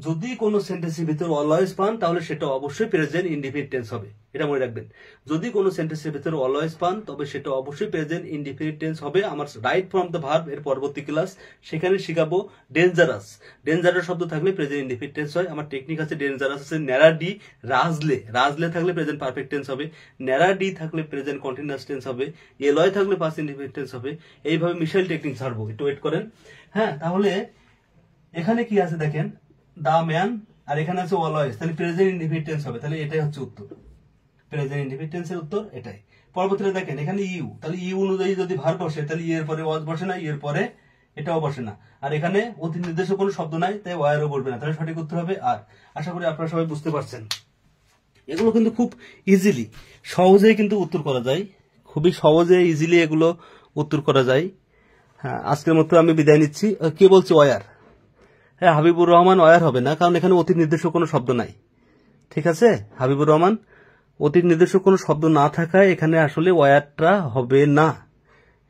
যদি কোনো সেন্টেন্সের ভিতরে অলওয়েজ পান তাহলে সেটা অবশ্যই প্রেজেন্ট ইনডিফিনিট টেন্স হবে, এটা মনে রাখবেন। যদি কোনো সেন্টেন্সের ভিতরে অলওয়েজ পান তবে সেটা অবশ্যই প্রেজেন্ট ইনডিফিনিট টেন্স হবে। আমার রাইট ফ্রম দ্য ভার্ব এর পরবর্তী ক্লাস, সেখানে শিখাবো ডেঞ্জারাস। ডেঞ্জারাস শব্দ থাকলে প্রেজেন্ট ইনডিফিনিট টেন্স হয়। আমার টেকনিক আছে, ডেঞ্জারাস আছে ন্যারা ডি, রাজলে, রাজলে থাকলে প্রেজেন্ট পারফেক্ট টেন্স হবে, ন্যারা ডি থাকলে প্রেজেন্ট কন্টিনিউয়াস টেন্স হবে, এলয় থাকলে পাস্ট ইনডিফিনিট টেন্স হবে। এইভাবে মিশেল টেকনিক ছাড়বো, একটু ওয়েট করেন। হ্যাঁ, তাহলে এখানে কি আছে দেখেন, দা ম্যান, আর এখানে আছে অলওয়েজ, তাহলে প্রেজেন্ট ইনডিফিনিট টেন্স হবে। তাহলে এটাই হচ্ছে উত্তর, প্রেজেন্ট ইনডিফিনিট টেন্সের উত্তর এটাই। পরবর্তীতে দেখেন, এখানে ইউ, তাহলে ইউ অনুযায়ী যদি ভার্ব বসে তাহলে এর পরে ওয়াজ বসে না, এর পরে এটাও বসে না। আর এখানে অতি নির্দেশক কোনো শব্দ নাই, তাই ওয়ারও বলবে না। তাহলে সঠিক উত্তর হবে আর। আশা করি আপনারা সবাই বুঝতে পারছেন। এগুলো কিন্তু খুব ইজিলি, সহজেই কিন্তু উত্তর করা যায়, খুবই সহজে ইজিলি এগুলো উত্তর করা যায়। হ্যাঁ, আজকের মতো আমি বিদায় নিচ্ছি। কে বলছে ওয়ার? হ্যাঁ, হাবিবুর রহমান ওয়ার হবে না, কারণ এখানে অতি নির্দেশক কোনো শব্দ নাই। ঠিক আছে হাবিবুর রহমান, অতি নির্দেশক কোনো শব্দ না থাকায় এখানে আসলে ওয়ারটা হবে না,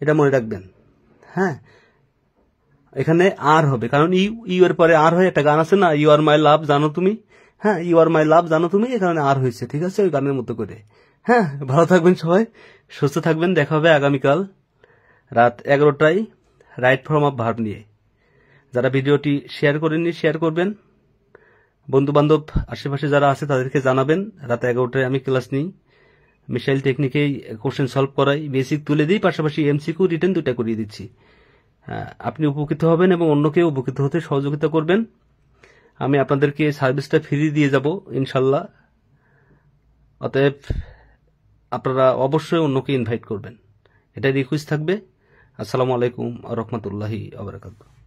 এটা মনে রাখবেন। হ্যাঁ, এখানে আর হবে, কারণ ইউ এর পরে আর হয়, একটা গান আছে না, ইউ আর মাই লাভ জানো তুমি। হ্যাঁ, ইউ আর মাই লাভ জানো তুমি, এখানে আর হয়েছে। ঠিক আছে, ওই গানের মতো করে। হ্যাঁ, ভালো থাকবেন সবাই, সুস্থ থাকবেন। দেখা হবে আগামীকাল রাত 11টায় রাইট ফর্ম অফ ভার্ব নিয়ে। যারা ভিডিওটি শেয়ার করেননি শেয়ার করবেন, বন্ধু বান্ধব আশেপাশে যারা আছে তাদেরকে জানাবেন। রাত 11টায় আমি ক্লাস নিই, মিসাইল টেকনিকেই কোশ্চেন সলভ করাই, বেসিক তুলে দিই, পাশাপাশি এমসিকিউ রিটেন 2টা করিয়ে দিচ্ছি। আপনি উপকৃত হবেন এবং অন্যকেও উপকৃত হতে সহযোগিতা করবেন। আমি আপনাদেরকে সার্ভিসটা ফ্রি দিয়ে যাব ইনশাল্লাহ। অতএব আপনারা অবশ্যই অন্যকে ইনভাইট করবেন, এটাই রিকোয়েস্ট থাকবে। আসসালামু আলাইকুম ওয়া রাহমাতুল্লাহি ওয়া বারাকাতুহু।